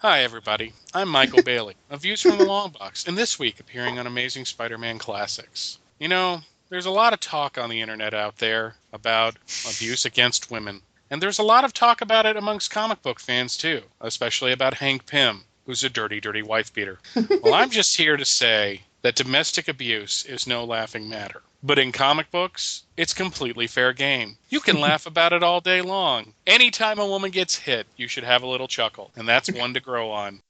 Hi, everybody. I'm Michael Bailey of Views from the Long Box, and this week appearing on Amazing Spider-Man Classics. You know, there's a lot of talk on the internet out there about abuse against women, and there's a lot of talk about it amongst comic book fans, too, especially about Hank Pym, who's a dirty, dirty wife-beater. Well, I'm just here to say that domestic abuse is no laughing matter. But in comic books, it's completely fair game. You can laugh about it all day long. Anytime a woman gets hit, you should have a little chuckle, and that's one to grow on.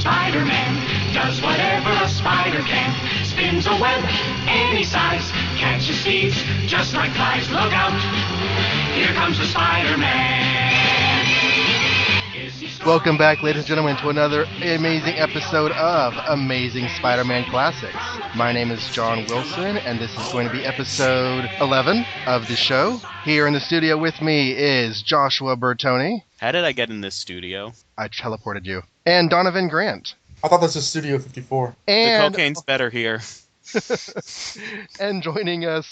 Spider-Man does whatever a spider can. Spins a web any size, catches thieves just like flies. Look out, here comes the Spider-Man. Welcome back, ladies and gentlemen, to another amazing episode of Amazing Spider-Man Classics. My name is John Wilson, and this is going to be episode 11 of the show. Here in the studio with me is Joshua Bertoni. How did I get in this studio? I teleported you. And Donovan Grant. I thought this was Studio 54. The cocaine's better here. And joining us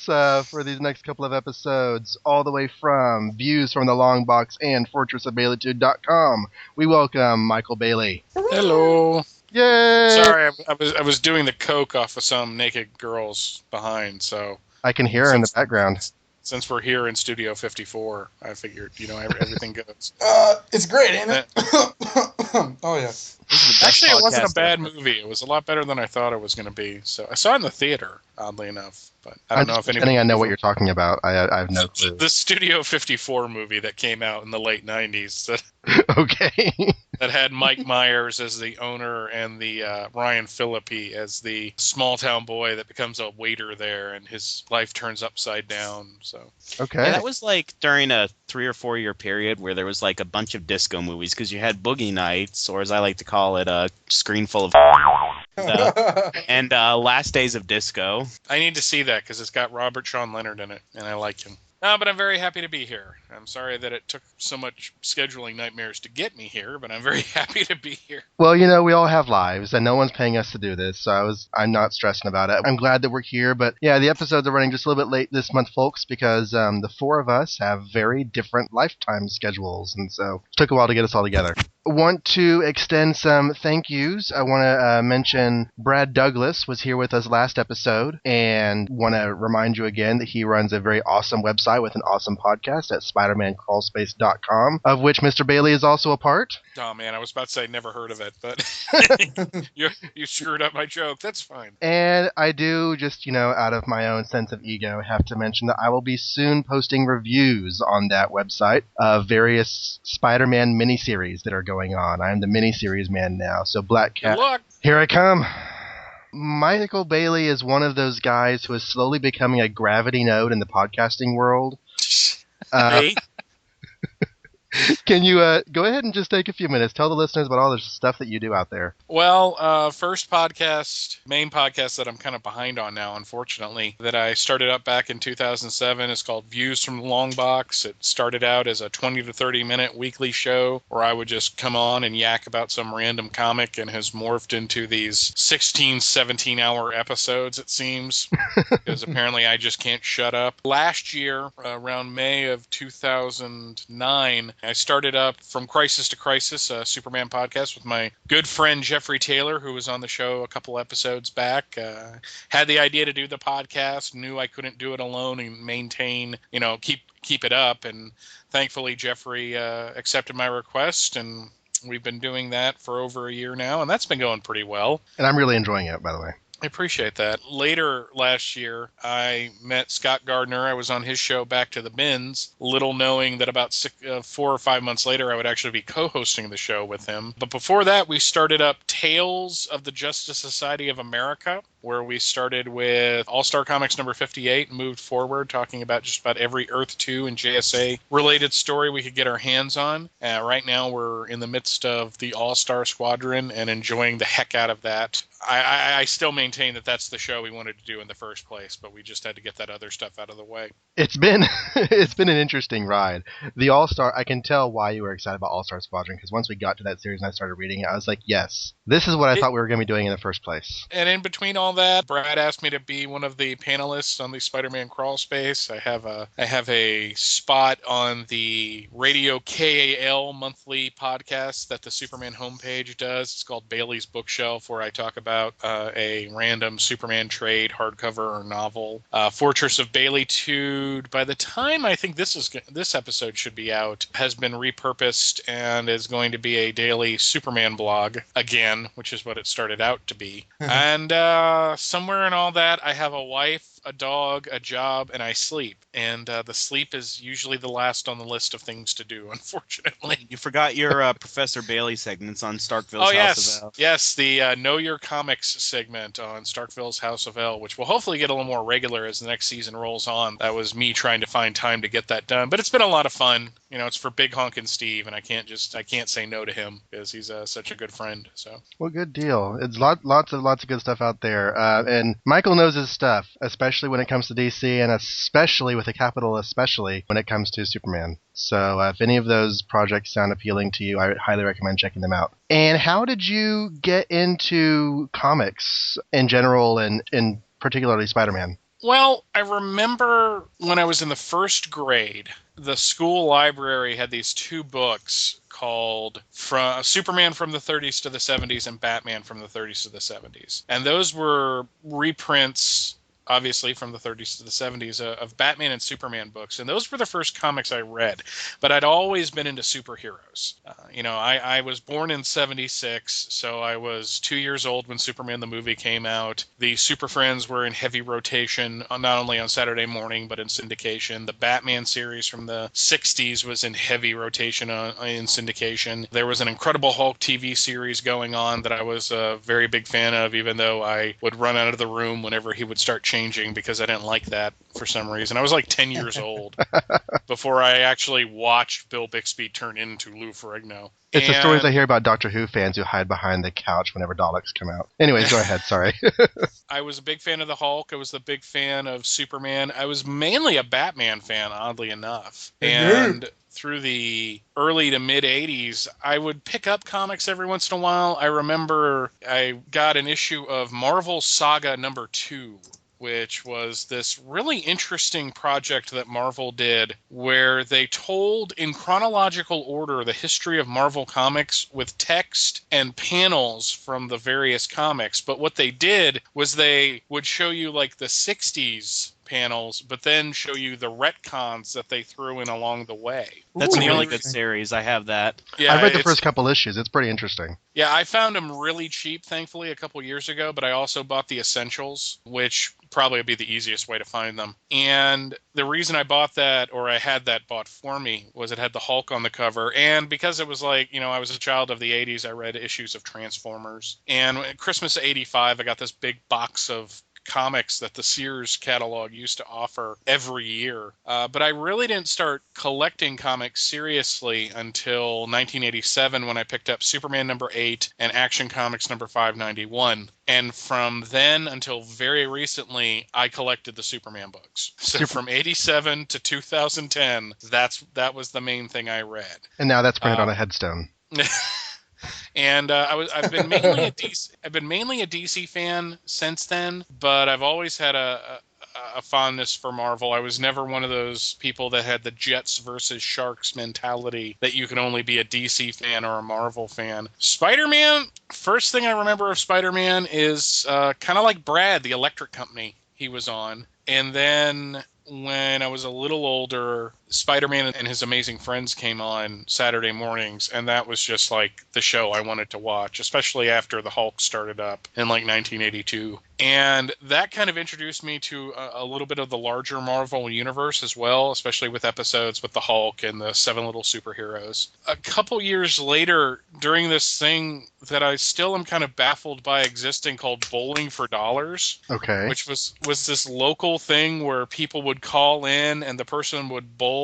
for these next couple of episodes, all the way from Views from the Long Box and FortressOfBaileytude.com, we welcome Michael Bailey. Hello. Yay! Sorry, I was doing the coke off of some naked girls behind, so... I can hear her in the background. Since we're here in Studio 54, I figured, everything goes. It's great, ain't it? Oh, yeah. Actually, it wasn't a bad movie. It was a lot better than I thought it was going to be. So I saw it in the theater, oddly enough. But I don't know if anybody... I know what you're talking about. I have no clue. The Studio 54 movie that came out in the late 90s. Okay. That had Mike Myers as the owner and the Ryan Phillippe as the small-town boy that becomes a waiter there, and his life turns upside down. So okay. Yeah, that was like during a 3 or 4 year period where there was like a bunch of disco movies, because you had Boogie Nights, or as I like to call it, a screen full of and Last Days of Disco. I need to see that because it's got Robert Sean Leonard in it, and I like him. No, but I'm very happy to be here. I'm sorry that it took so much scheduling nightmares to get me here, but I'm very happy to be here. Well, we all have lives, and no one's paying us to do this, so I'm not stressing about it. I'm glad that we're here, but yeah, the episodes are running just a little bit late this month, folks, because the four of us have very different lifetime schedules, and so it took a while to get us all together. Want to extend some thank yous. I want to mention Brad Douglas was here with us last episode, and want to remind you again that he runs a very awesome website with an awesome podcast at SpidermanCrawlspace.com, of which Mr. Bailey is also a part. Oh man, I was about to say never heard of it, but you screwed up my joke. That's fine. And I do, just out of my own sense of ego, have to mention that I will be soon posting reviews on that website of various Spider-Man miniseries that are going on. I am the miniseries man now, so Black Cat, Good luck. Here I come. Michael Bailey is one of those guys who is slowly becoming a gravity node in the podcasting world. Can you go ahead and just take a few minutes, tell the listeners about all the stuff that you do out there? Well, first main podcast that I'm kind of behind on now, unfortunately, that I started up back in 2007 is called Views from the Long Box. It started out as a 20 to 30 minute weekly show where I would just come on and yak about some random comic, and has morphed into these 16, 17 hour episodes, it seems, because apparently I just can't shut up. Last year, around May of 2009, I started up From Crisis to Crisis, a Superman podcast with my good friend Jeffrey Taylor, who was on the show a couple episodes back. Had the idea to do the podcast, knew I couldn't do it alone and maintain, keep it up. And thankfully, Jeffrey accepted my request, and we've been doing that for over a year now, and that's been going pretty well. And I'm really enjoying it, by the way. I appreciate that. Later last year, I met Scott Gardner. I was on his show Back to the Bins, little knowing that about 4 or 5 months later, I would actually be co-hosting the show with him. But before that, we started up Tales of the Justice Society of America, where we started with All-Star Comics number 58 and moved forward, talking about just about every Earth 2 and JSA related story we could get our hands on. Right now, we're in the midst of the All-Star Squadron and enjoying the heck out of that. I still maintain that that's the show we wanted to do in the first place, but we just had to get that other stuff out of the way. It's been an interesting ride. The All-Star, I can tell why you were excited about All-Star Squadron, because once we got to that series and I started reading it, I was like, yes, this is what I thought we were going to be doing in the first place. And in between all all that, Brad asked me to be one of the panelists on the Spider-Man Crawl Space. I have a spot on the Radio KAL monthly podcast that the Superman homepage does. It's called Bailey's Bookshelf, where I talk about a random Superman trade, hardcover or novel. Fortress of Baileytude, by the time I think this episode should be out, has been repurposed and is going to be a daily Superman blog again, which is what it started out to be. And somewhere in all that, I have a wife, a dog, a job, and I sleep. And the sleep is usually the last on the list of things to do, unfortunately. You forgot your Professor Bailey segments on Starkville's House of L. Yes, the Know Your Comics segment on Starkville's House of L, which will hopefully get a little more regular as the next season rolls on. That was me trying to find time to get that done. But it's been a lot of fun. You know, it's for Big Honkin' Steve, and I can't say no to him because he's such a good friend. So, well, good deal. It's lots of good stuff out there, and Michael knows his stuff, especially when it comes to DC, and especially with a capital especially when it comes to Superman. So, if any of those projects sound appealing to you, I would highly recommend checking them out. And how did you get into comics in general, and in particularly Spider-Man? Well, I remember when I was in the first grade, the school library had these two books called Superman from the 30s to the 70s and Batman from the 30s to the 70s. And those were reprints, obviously, from the 30s to the 70s of Batman and Superman books. And those were the first comics I read. But I'd always been into superheroes. I was born in 76, so I was 2 years old when Superman the movie came out. The Super Friends were in heavy rotation, not only on Saturday morning, but in syndication. The Batman series from the 60s was in heavy rotation in syndication. There was an Incredible Hulk TV series going on that I was a very big fan of, even though I would run out of the room whenever he would start changing because I didn't like that for some reason. I was like 10 years old before I actually watched Bill Bixby turn into Lou Ferrigno. It's the stories I hear about Doctor Who fans who hide behind the couch whenever Daleks come out. Anyways, go ahead. Sorry. I was a big fan of the Hulk. I was a big fan of Superman. I was mainly a Batman fan, oddly enough. And through the early to mid 80s, I would pick up comics every once in a while. I remember I got an issue of Marvel Saga number 2, which was this really interesting project that Marvel did where they told in chronological order the history of Marvel Comics with text and panels from the various comics. But what they did was they would show you like the 60s panels, but then show you the retcons that they threw in along the way. That's a really good series. I have that. Yeah, I read the first couple issues. It's pretty interesting. Yeah, I found them really cheap, thankfully, a couple years ago, but I also bought the Essentials, which probably would be the easiest way to find them. And the reason I bought that, or I had that bought for me, was it had the Hulk on the cover. And because it was like, I was a child of the 80s, I read issues of Transformers. And Christmas of 85, I got this big box of comics that the Sears catalog used to offer every year. But I really didn't start collecting comics seriously until 1987 when I picked up Superman number 8 and Action Comics number 591. And from then until very recently, I collected the Superman books. So from 87 to 2010, that was the main thing I read. And now that's printed on a headstone. And I've been mainly a DC fan since then, but I've always had a fondness for Marvel. I was never one of those people that had the Jets versus Sharks mentality that you can only be a DC fan or a Marvel fan. Spider-Man, first thing I remember of Spider-Man is kind of like Brad, the electric company he was on. And then when I was a little older, Spider-Man and His Amazing Friends came on Saturday mornings, and that was just like the show I wanted to watch, especially after the Hulk started up in like 1982. And that kind of introduced me to a little bit of the larger Marvel universe as well, especially with episodes with the Hulk and the 7 Little Superheroes. A couple years later, during this thing that I still am kind of baffled by existing called Bowling for Dollars, okay, which was this local thing where people would call in and the person would bowl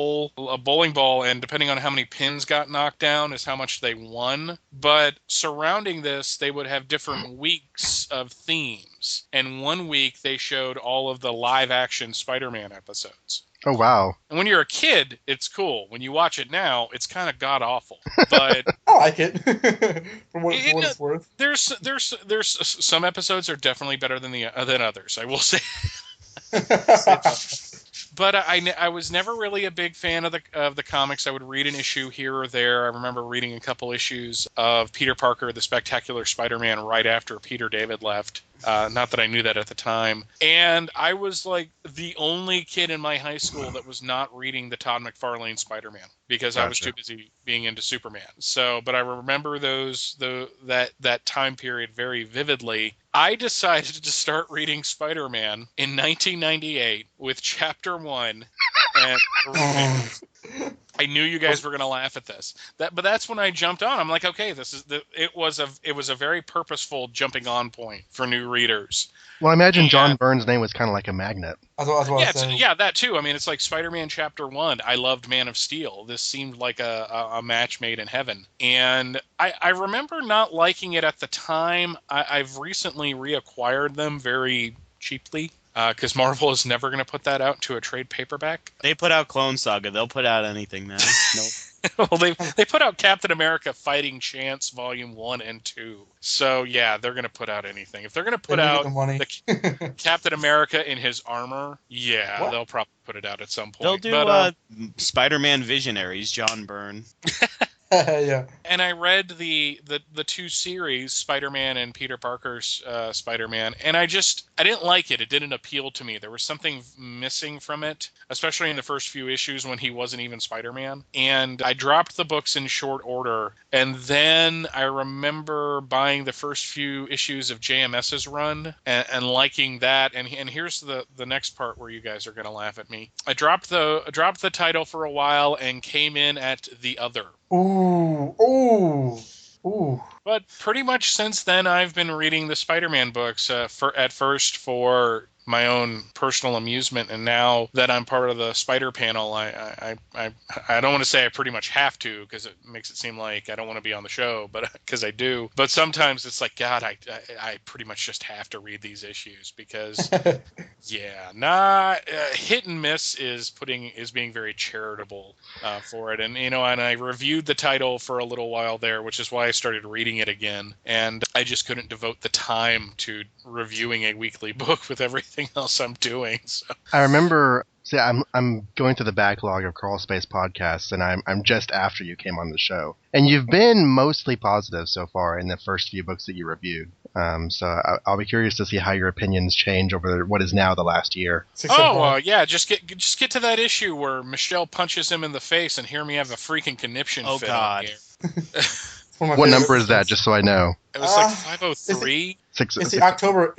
bowling ball, and depending on how many pins got knocked down is how much they won. But surrounding this, they would have different weeks of themes. And one week they showed all of the live-action Spider-Man episodes. Oh, wow. And when you're a kid, it's cool. When you watch it now, it's kind of god-awful. But I like it. For what it's worth. There's some episodes are definitely better than others, I will say. But I was never really a big fan of the comics. I would read an issue here or there. I remember reading a couple issues of Peter Parker, the Spectacular Spider-Man, right after Peter David left. Not that I knew that at the time. And I was like the only kid in my high school that was not reading the Todd McFarlane Spider-Man because I was too busy being into Superman. So, but I remember that time period very vividly. I decided to start reading Spider-Man in 1998 with Chapter 1. And I knew you guys were going to laugh at this. But that's when I jumped on. I'm like, okay, it was a very purposeful jumping on point for new readers. Well, I imagine John Byrne's name was kind of like a magnet. Yeah, that too. I mean, it's like Spider-Man Chapter 1. I loved Man of Steel. This seemed like a match made in heaven. And I remember not liking it at the time. I've recently reacquired them very cheaply. Because Marvel is never going to put that out to a trade paperback. They put out Clone Saga. They'll put out anything now. Well, they put out Captain America Fighting Chance Volume 1 and 2. So, yeah, they're going to put out anything. If they're going to put out the Captain America in his armor, they'll probably put it out at some point. They'll do Spider-Man Visionaries, John Byrne. Yeah. And I read the two series, Spider-Man and Peter Parker's Spider-Man, and I didn't like it. It didn't appeal to me. There was something missing from it, especially in the first few issues when he wasn't even Spider-Man. And I dropped the books in short order, and then I remember buying the first few issues of JMS's run and liking that. And here's the next part where you guys are going to laugh at me. I dropped the title for a while and came in at The Other. Ooh. But pretty much since then, I've been reading the Spider-Man books at first for my own personal amusement, and now that I'm part of the Spider Panel, I don't want to say I pretty much have to because it makes it seem like I don't want to be on the show, but because I do. But sometimes it's like, God, I pretty much just have to read these issues because, hit and miss is being very charitable for it, and and I reviewed the title for a little while there, which is why I started reading it again, and I just couldn't devote the time to reviewing a weekly book with everything else I'm doing. So. I remember. See, I'm going through the backlog of Crawl Space podcasts, and I'm just after you came on the show, and you've been mostly positive so far in the first few books that you reviewed. So I'll be curious to see how your opinions change over what is now the last year. Just get to that issue where Michelle punches him in the face, and hear me have a freaking conniption fit. God. On here. What number is that, just so I know? It was like 503. It's the October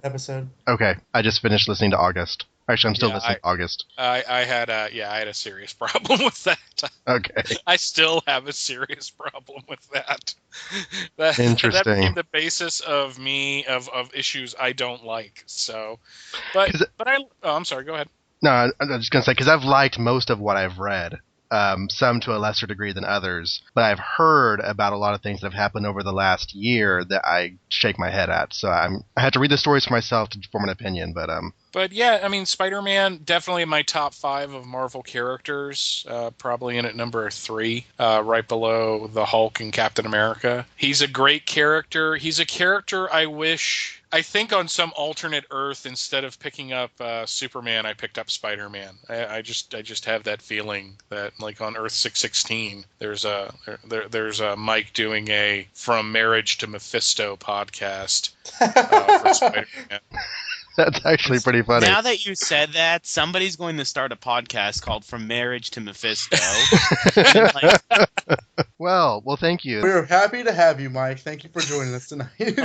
episode. Okay, I just finished listening to August. Actually, I'm still listening to August. I had a serious problem with that. Okay. I still have a serious problem with that. Interesting. That became the basis of issues I don't like. So, I'm sorry. Go ahead. No, I'm just gonna say because I've liked most of what I've read. Some to a lesser degree than others, but I've heard about a lot of things that have happened over the last year that I shake my head at. So I had to read the stories for myself to form an opinion. But yeah, I mean, Spider-Man definitely in my top 5 of Marvel characters. Probably in at number 3, right below the Hulk and Captain America. He's a great character. He's a character I think on some alternate Earth, instead of picking up Superman, I picked up Spider-Man. I just have that feeling that, like, on Earth 616, there's a Mike doing a From Marriage to Mephisto podcast for Spider-Man. That's actually pretty funny. Now that you said that, somebody's going to start a podcast called From Marriage to Mephisto. Well, thank you. We're happy to have you, Mike. Thank you for joining us tonight.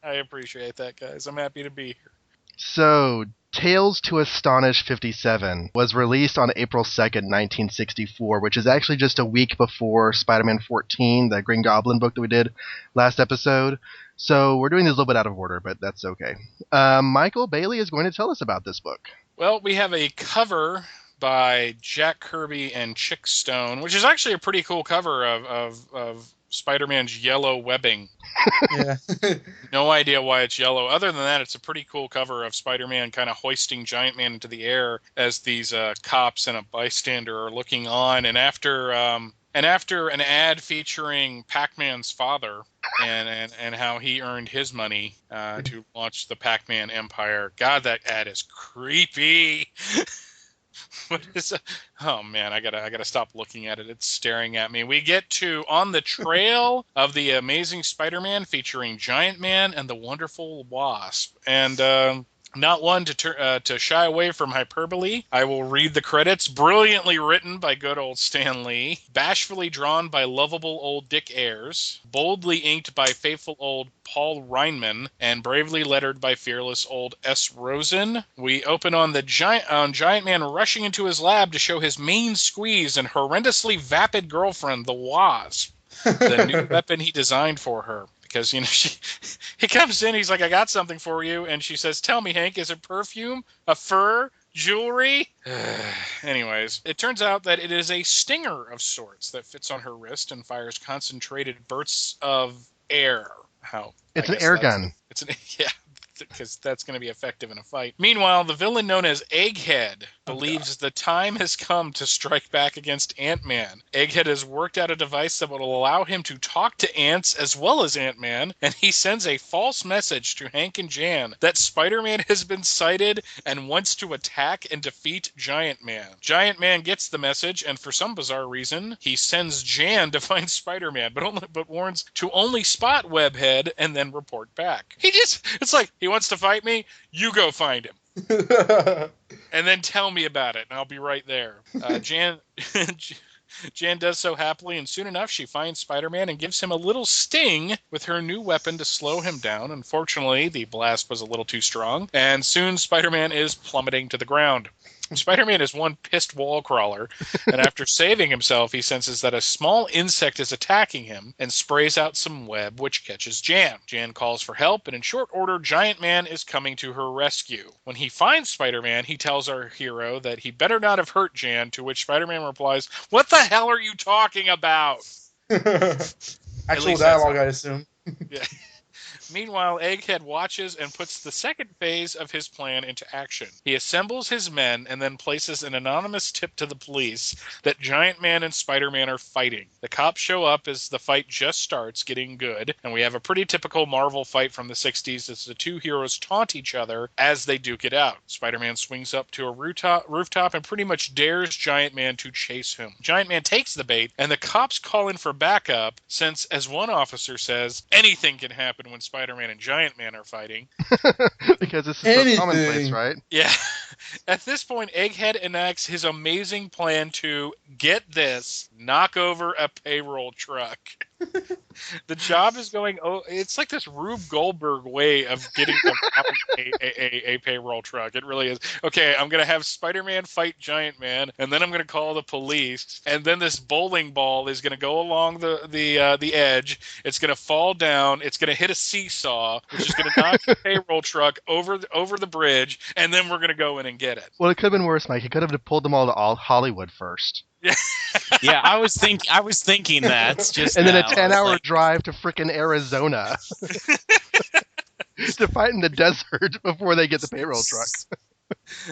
I appreciate that, guys. I'm happy to be here. So, Tales to Astonish 57 was released on April 2nd, 1964, which is actually just a week before Spider-Man 14, the Green Goblin book that we did last episode. So we're doing this a little bit out of order, but that's okay. Michael Bailey is going to tell us about this book. Well, we have a cover by Jack Kirby and Chick Stone, which is actually a pretty cool cover of Spider-Man's yellow webbing. Yeah. No idea why it's yellow. Other than that, it's a pretty cool cover of Spider-Man kind of hoisting Giant Man into the air as these cops and a bystander are looking on. And after an ad featuring Pac-Man's father and how he earned his money to launch the Pac-Man empire, God, that ad is creepy. What is it? Oh man, I gotta stop looking at it. It's staring at me. We get to On the Trail of the Amazing Spider-Man featuring Giant Man and the Wonderful Wasp. And not one to shy away from hyperbole, I will read the credits. Brilliantly written by good old Stan Lee. Bashfully drawn by lovable old Dick Ayers. Boldly inked by faithful old Paul Reinman. And bravely lettered by fearless old S. Rosen. We open on Giant Man rushing into his lab to show his main squeeze and horrendously vapid girlfriend, the Wasp. The new weapon he designed for her. Because, he comes in, he's like, I got something for you. And she says, tell me, Hank, is it perfume? A fur? Jewelry? Anyways, it turns out that it is a stinger of sorts that fits on her wrist and fires concentrated bursts of air. It's an air gun. Yeah, because that's going to be effective in a fight. Meanwhile, the villain known as Egghead believes the time has come to strike back against Ant-Man. Egghead has worked out a device that will allow him to talk to ants as well as Ant-Man, and he sends a false message to Hank and Jan that Spider-Man has been sighted and wants to attack and defeat Giant Man. Giant Man gets the message, and for some bizarre reason, he sends Jan to find Spider-Man, but warns to only spot Webhead and then report back. It's like, he wants to fight me, you go find him. And then tell me about it, and I'll be right there. Jan does so happily, and soon enough she finds Spider-Man and gives him a little sting with her new weapon to slow him down. Unfortunately, the blast was a little too strong, and soon Spider-Man is plummeting to the ground. Spider-Man is one pissed wall crawler, and after saving himself, he senses that a small insect is attacking him and sprays out some web, which catches Jan. Jan calls for help, and in short order, Giant Man is coming to her rescue. When he finds Spider-Man, he tells our hero that he better not have hurt Jan, to which Spider-Man replies, "What the hell are you talking about?" Actual dialogue, I assume. Yeah. Meanwhile, Egghead watches and puts the second phase of his plan into action. He assembles his men and then places an anonymous tip to the police that Giant Man and Spider-Man are fighting. The cops show up as the fight just starts getting good, and we have a pretty typical Marvel fight from the 60s as the two heroes taunt each other as they duke it out. Spider-Man swings up to a rooftop and pretty much dares Giant Man to chase him. Giant Man takes the bait, and the cops call in for backup since, as one officer says, anything can happen when Spider-Man and Giant Man are fighting. Because this is so commonplace, right? Yeah. At this point, Egghead enacts his amazing plan to, get this, knock over a payroll truck. The job is going, it's like this Rube Goldberg way of getting a payroll truck. It really is. Okay, I'm going to have Spider-Man fight Giant Man, and then I'm going to call the police, and then this bowling ball is going to go along the edge. It's going to fall down. It's going to hit a seesaw, which is going to knock the payroll truck over the bridge, and then we're going to go in and get it. Well, it could have been worse, Mike. He could have pulled them all to Hollywood first. Yeah, I was thinking that. Just and now. then a 10-hour drive to frickin' Arizona to fight in the desert before they get the payroll truck.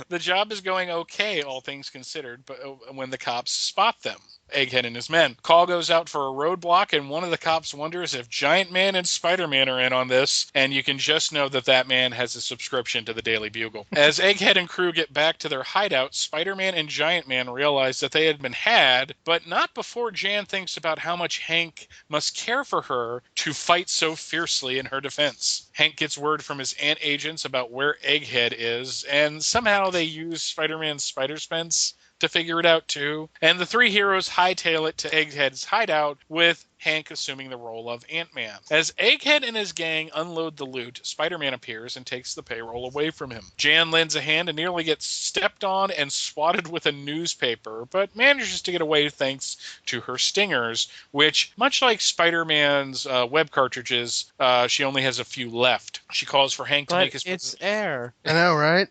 The job is going okay, all things considered, but when the cops spot them, Egghead and his men. Call goes out for a roadblock, and one of the cops wonders if Giant Man and Spider-Man are in on this, and you can just know that man has a subscription to the Daily Bugle. As Egghead and crew get back to their hideout, Spider-Man and Giant Man realize that they had been had, but not before Jan thinks about how much Hank must care for her to fight so fiercely in her defense. Hank gets word from his ant agents about where Egghead is, and somehow they use Spider-Man's spider sense to figure it out too. And the three heroes hightail it to Egghead's hideout with Hank assuming the role of Ant-Man. As Egghead and his gang unload the loot, Spider-Man appears and takes the payroll away from him. Jan lends a hand and nearly gets stepped on and swatted with a newspaper, but manages to get away thanks to her stingers, which, much like Spider-Man's web cartridges, she only has a few left. She calls for Hank to make his... it's air. I know, right?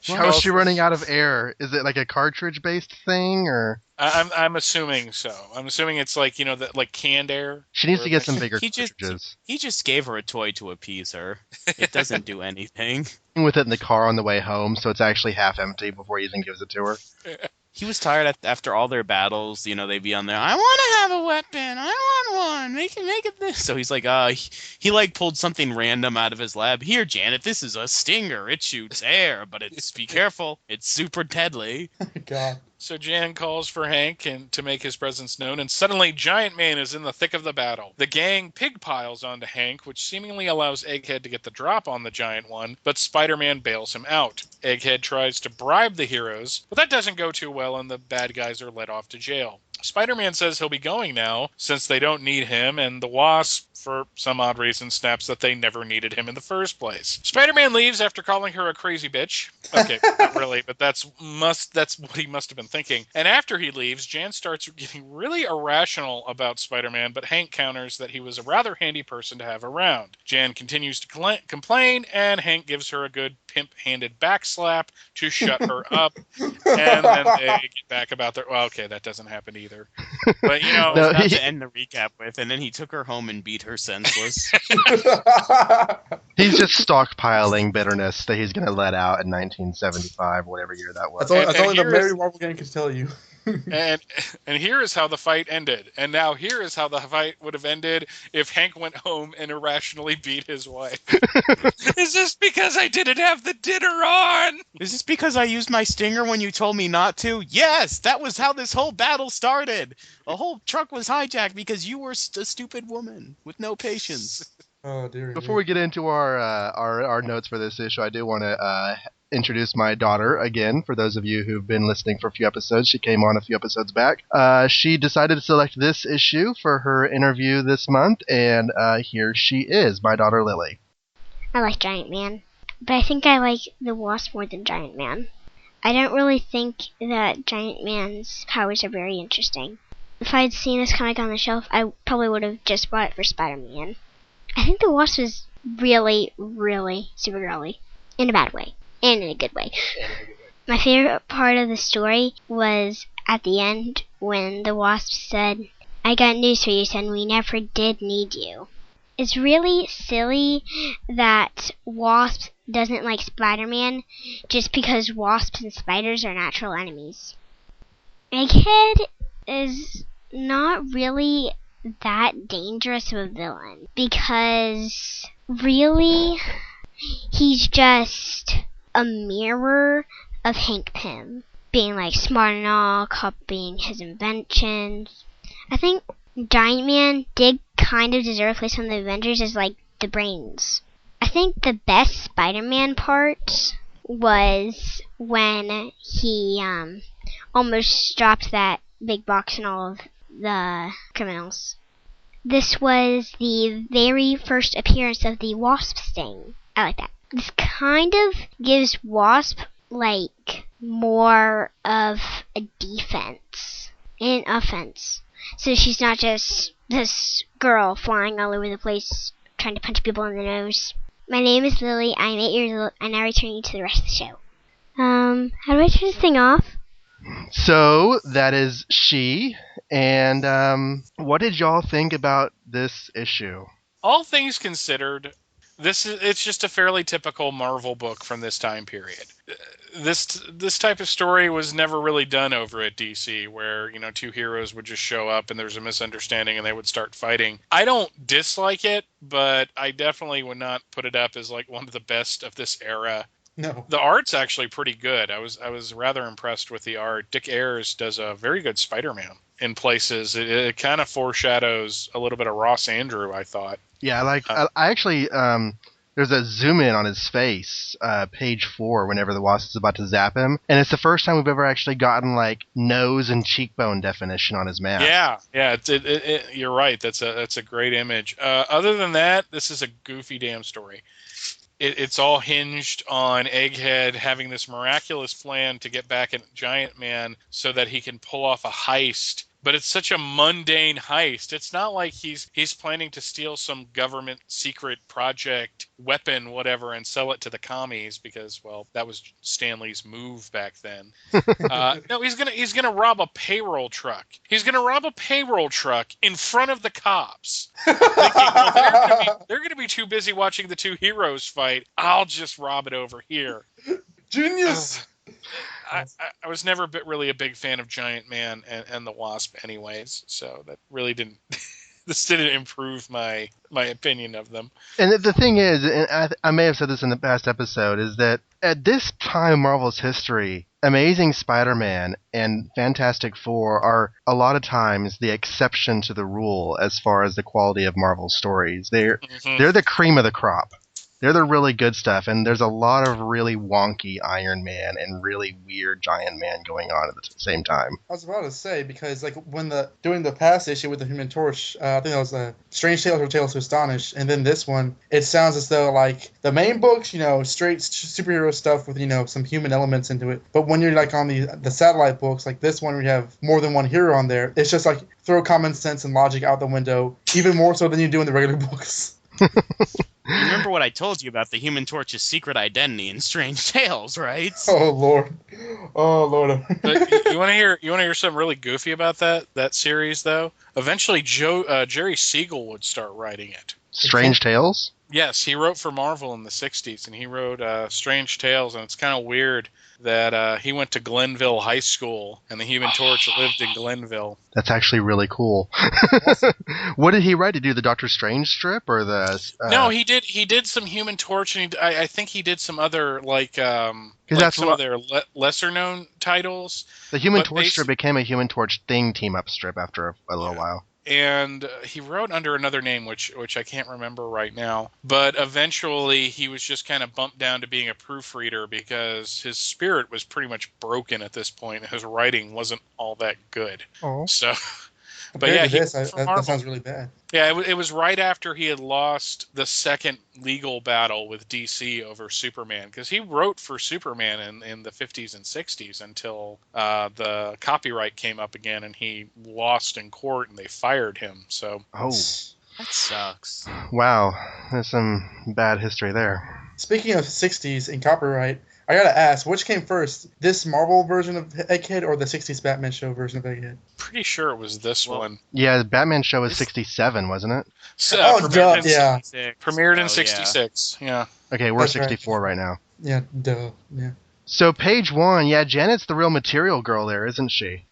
How is she for- running out of air? Is it like a cartridge-based thing, or I'm assuming so. I'm assuming it's like, that like canned air. she needs to get some bigger He just- cartridges? He just gave her a toy to appease her. It doesn't do anything. With it in the car on the way home, so it's actually half empty before he even gives it to her. He was tired after all their battles. They'd be on there. I want to have a weapon. I want one. Make it this. So he's like, he like pulled something random out of his lab. Here, Janet, this is a stinger. It shoots air, but be careful. It's super deadly. Oh my God. So Jan calls for Hank to make his presence known, and suddenly Giant Man is in the thick of the battle. The gang pig piles onto Hank, which seemingly allows Egghead to get the drop on the Giant One, but Spider-Man bails him out. Egghead tries to bribe the heroes, but that doesn't go too well, and the bad guys are led off to jail. Spider-Man says he'll be going now, since they don't need him, and the Wasp, for some odd reason, snaps that they never needed him in the first place. Spider-Man leaves after calling her a crazy bitch. Okay, not really, but that's what he must have been thinking. And after he leaves, Jan starts getting really irrational about Spider-Man, but Hank counters that he was a rather handy person to have around. Jan continues to complain, and Hank gives her a good pimp-handed backslap to shut her up, and then they get back about their... Well, okay, that doesn't happen either. But, No, Not he- to end the recap with, and then he took her home and beat her senseless. He's just stockpiling bitterness that he's going to let out in 1975, whatever year that was. That's only the here Mary is- Marvel gang can tell you. And here is how the fight ended. And now here is how the fight would have ended if Hank went home and irrationally beat his wife. Is this because I didn't have the dinner on? Is this because I used my stinger when you told me not to? Yes, that was how this whole battle started. A whole truck was hijacked because you were a stupid woman with no patience. Oh dear. Before we get into our notes for this issue, I do want to introduce my daughter again. For those of you who've been listening for a few episodes, she came on a few episodes back. She decided to select this issue for her interview this month, and here she is, my daughter Lily. I like Giant Man, but I think I like the Wasp more than Giant Man. I don't really think that Giant Man's powers are very interesting. If I'd seen this comic on the shelf, I probably would have just bought it for Spider-Man. I think the Wasp is really, really super girly. In a bad way. And in a good way. My favorite part of the story was at the end when the Wasp said, "I got news for you, son, we never did need you." It's really silly that Wasp doesn't like Spider-Man just because wasps and spiders are natural enemies. Egghead is not really that dangerous of a villain because really he's just a mirror of Hank Pym being like smart and all, copying his inventions. I think Giant Man did kind of deserve a place on the Avengers as like the brains. I think the best Spider-Man part was when he almost dropped that big box and all of the criminals. This was the very first appearance of the Wasp sting. I like that. This kind of gives Wasp like more of a defense and offense. So she's not just this girl flying all over the place trying to punch people in the nose. My name is Lily. I'm 8 years old, and I return you to the rest of the show. How do I turn this thing off? So that is she. And what did y'all think about this issue? All things considered, it's just a fairly typical Marvel book from this time period. This type of story was never really done over at DC, where two heroes would just show up and there's a misunderstanding and they would start fighting. I don't dislike it, but I definitely would not put it up as like one of the best of this era. No. The art's actually pretty good. I was rather impressed with the art. Dick Ayers does a very good Spider-Man in places. It kind of foreshadows a little bit of Ross Andrew, I thought. Yeah, I actually there's a zoom in on his face, page 4, whenever the Wasp is about to zap him, and it's the first time we've ever actually gotten like nose and cheekbone definition on his mask. Yeah, you're right. That's a great image. Other than that, this is a goofy damn story. It's all hinged on Egghead having this miraculous plan to get back at Giant Man so that he can pull off a heist. But it's such a mundane heist. It's not like he's planning to steal some government secret project weapon, whatever, and sell it to the commies because, well, that was Stan Lee's move back then. No, he's gonna rob a payroll truck. He's gonna rob a payroll truck in front of the cops, thinking, well, they're gonna be too busy watching the two heroes fight. I'll just rob it over here. Genius. I was never really a big fan of Giant Man and the Wasp anyways, so that really didn't this didn't improve my opinion of them. And the thing is, and I may have said this in the past episode, is that at this time in Marvel's history, Amazing Spider-Man and Fantastic Four are a lot of times the exception to the rule as far as the quality of Marvel's stories. They're the cream of the crop. They're the really good stuff, and there's a lot of really wonky Iron Man and really weird Giant Man going on at the same time. I was about to say, because like during the past issue with the Human Torch, I think that was Strange Tales or Tales to Astonish, and then this one, it sounds as though like the main books, straight superhero stuff with some human elements into it. But when you're like on the satellite books, like this one, where you have more than one hero on there, it's just like throw common sense and logic out the window, even more so than you do in the regular books. You remember what I told you about the Human Torch's secret identity in Strange Tales, right? Oh Lord. But you want to hear something really goofy about that series though? Eventually, Jerry Siegel would start writing it. Strange Tales? Yes, he wrote for Marvel in the 60s, and he wrote Strange Tales, and it's kind of weird that he went to Glenville High School, and the Human Torch lived in Glenville. That's actually really cool. What did he write? To do the Doctor Strange strip or the? No, he did some Human Torch, and I think he did some other that's some of their lesser known titles. The Human Torch strip became a Human Torch Thing team up strip after a little while. And he wrote under another name, which I can't remember right now. But eventually, he was just kind of bumped down to being a proofreader because his spirit was pretty much broken at this point. His writing wasn't all that good. Oh. So, but Compared yeah, to this, that sounds really bad. Yeah, it was right after he had lost the second legal battle with DC over Superman, because he wrote for Superman in the 50s and 60s until the copyright came up again and he lost in court and they fired him. So that sucks. Wow, there's some bad history there. Speaking of 60s and copyright, I gotta ask, which came first, this Marvel version of Egghead or the 60s Batman show version of Egghead? Pretty sure it was this one. Yeah, the Batman show was 67, wasn't it? So, premiered in 66. Yeah. Okay, we're 64 right now. Yeah, duh. Yeah. So page 1, yeah, Janet's the real material girl there, isn't she?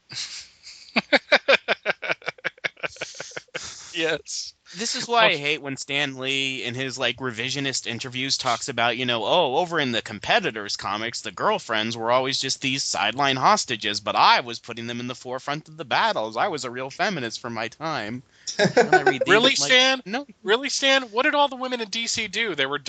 Yes. This is why I hate when Stan Lee in his revisionist interviews talks about, over in the competitors comics, the girlfriends were always just these sideline hostages, but I was putting them in the forefront of the battles. I was a real feminist for my time. Really, Stan? No. Really, Stan? What did all the women in DC do? They were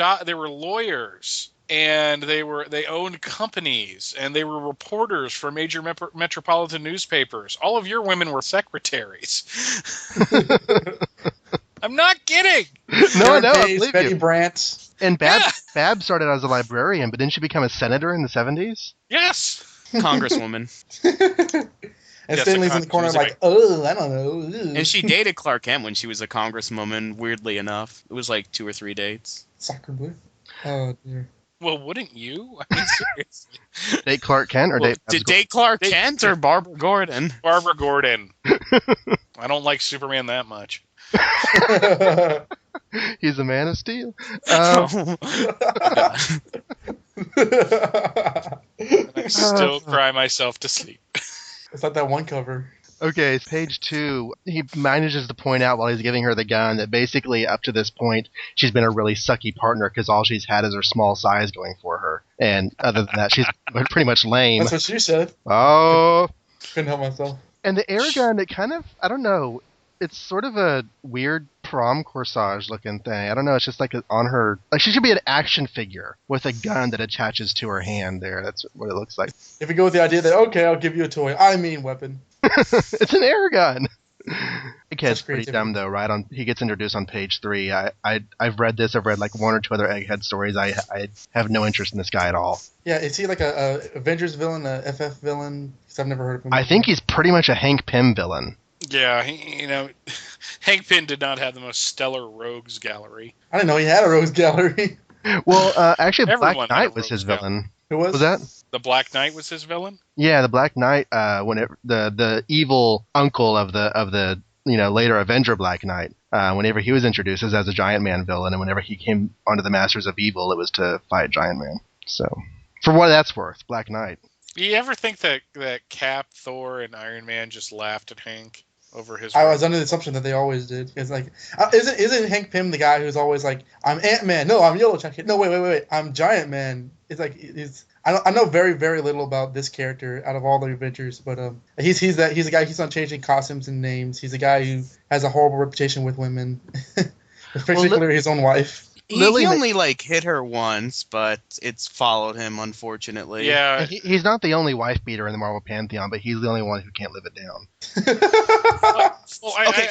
lawyers. And they owned companies, and they were reporters for major metropolitan newspapers. All of your women were secretaries. I'm not kidding. No, I believe Betty you. Brant. And Bab started as a librarian, but didn't she become a senator in the 70s? Yes. Congresswoman. And Stanley's in the corner I don't know. And she dated Clark Kent when she was a congresswoman, weirdly enough. It was 2 or 3 dates. Soccer blue. Oh, dear. Well, wouldn't you? I mean, seriously. Date Clark Kent or date Clark Kent or Barbara Gordon? Barbara Gordon. I don't like Superman that much. He's a man of steel. I still cry myself to sleep. It's like that one cover. Okay, page 2. He manages to point out while he's giving her the gun that basically up to this point she's been a really sucky partner because all she's had is her small size going for her. And other than that, she's pretty much lame. That's what she said. Oh. Couldn't help myself. And the air gun, it kind of, I don't know, it's sort of a weird prom corsage looking thing. I don't know. It's just like on her. Like she should be an action figure with a gun that attaches to her hand. There, that's what it looks like. If you go with the idea that okay, I'll give you a toy. I mean weapon. It's an air gun. The kid's Such pretty creativity. dumb though, right? He gets introduced on page 3. I've read this. I've read like 1 or 2 other Egghead stories. I have no interest in this guy at all. Yeah, is he like a Avengers villain, a FF villain? Because I've never heard of him. I think he's pretty much a Hank Pym villain. Yeah, Hank Pym did not have the most stellar rogues gallery. I didn't know he had a rogues gallery. Well, actually, Everyone Black had a Knight was his rogues villain. Who was? Was that? The Black Knight was his villain? Yeah, the Black Knight. Whenever the evil uncle of the later Avenger Black Knight. Whenever he was introduced as a Giant Man villain, and whenever he came onto the Masters of Evil, it was to fight Giant Man. So, for what that's worth, Black Knight. Do you ever think that Cap, Thor, and Iron Man just laughed at Hank over his? I was under the assumption that they always did. It's like, isn't Hank Pym the guy who's always like, I'm Ant-Man, no, I'm Yellow Jacket, no, wait, I'm Giant Man. It's like, I know very, very little about this character out of all the Avengers, but he's the guy who's not changing costumes and names. He's a guy who has a horrible reputation with women, particularly his own wife. He only hit her once, but it's followed him, unfortunately. Yeah. He's not the only wife beater in the Marvel Pantheon, but he's the only one who can't live it down.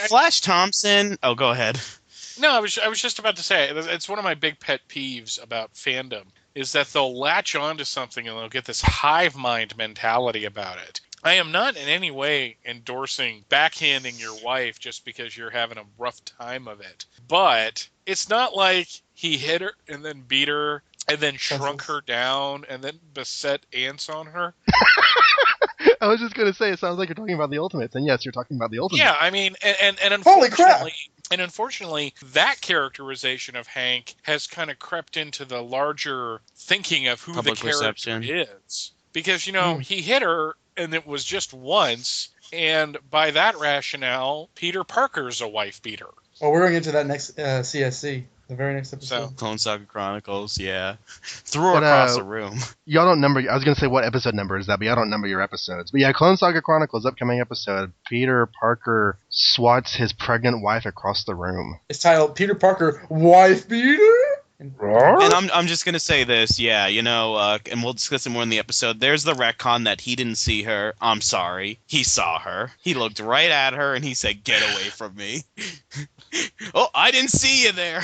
Flash Thompson. Oh, go ahead. No, I was just about to say, it's one of my big pet peeves about fandom, is that they'll latch onto something and they'll get this hive mind mentality about it. I am not in any way endorsing backhanding your wife just because you're having a rough time of it. But it's not like he hit her and then beat her and then shrunk her down and then beset ants on her. I was just going to say, it sounds like you're talking about the Ultimates. And yes, you're talking about the Ultimates. Yeah, I mean, and Holy crap! Unfortunately, that characterization of Hank has kind of crept into the larger thinking of who Public the character perception is. Because, he hit her, and it was just once, and by that rationale, Peter Parker's a wife beater. Well, we're going to get to that next CSC, the very next episode. So, Clone Saga Chronicles, yeah. Threw her across the room. Y'all don't number... I was going to say what episode number is that, but y'all don't number your episodes. But yeah, Clone Saga Chronicles, upcoming episode. Peter Parker swats his pregnant wife across the room. It's titled Peter Parker, Wife Beater? And I'm just gonna say this, yeah, and we'll discuss it more in the episode. There's the retcon that he didn't see her. I'm sorry, he saw her. He looked right at her and he said, "Get away from me." Oh, I didn't see you there.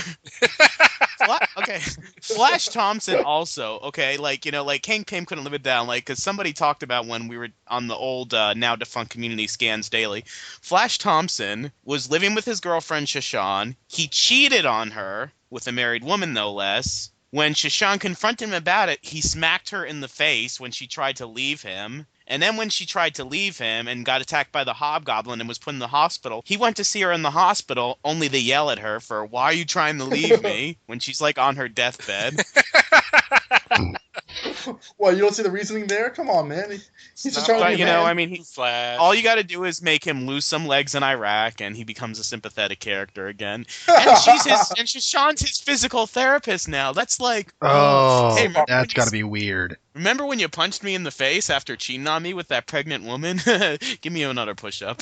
Okay, Flash Thompson also. Okay, Hank Pym couldn't live it down, because somebody talked about when we were on the old now defunct Community Scans Daily. Flash Thompson was living with his girlfriend Shashan. He cheated on her. With a married woman, no less. When Shashan confronted him about it, he smacked her in the face when she tried to leave him. And then when she tried to leave him and got attacked by the Hobgoblin and was put in the hospital, he went to see her in the hospital, only to yell at her for, "Why are you trying to leave me?" when she's, on her deathbed. Well, you don't see the reasoning there? Come on, man. He's just trying to be a man. Flash. All you got to do is make him lose some legs in Iraq, and he becomes a sympathetic character again. And Shashan's his physical therapist now. That's like, hey, that's got to be weird. Remember when you punched me in the face after cheating on me with that pregnant woman? Give me another push-up.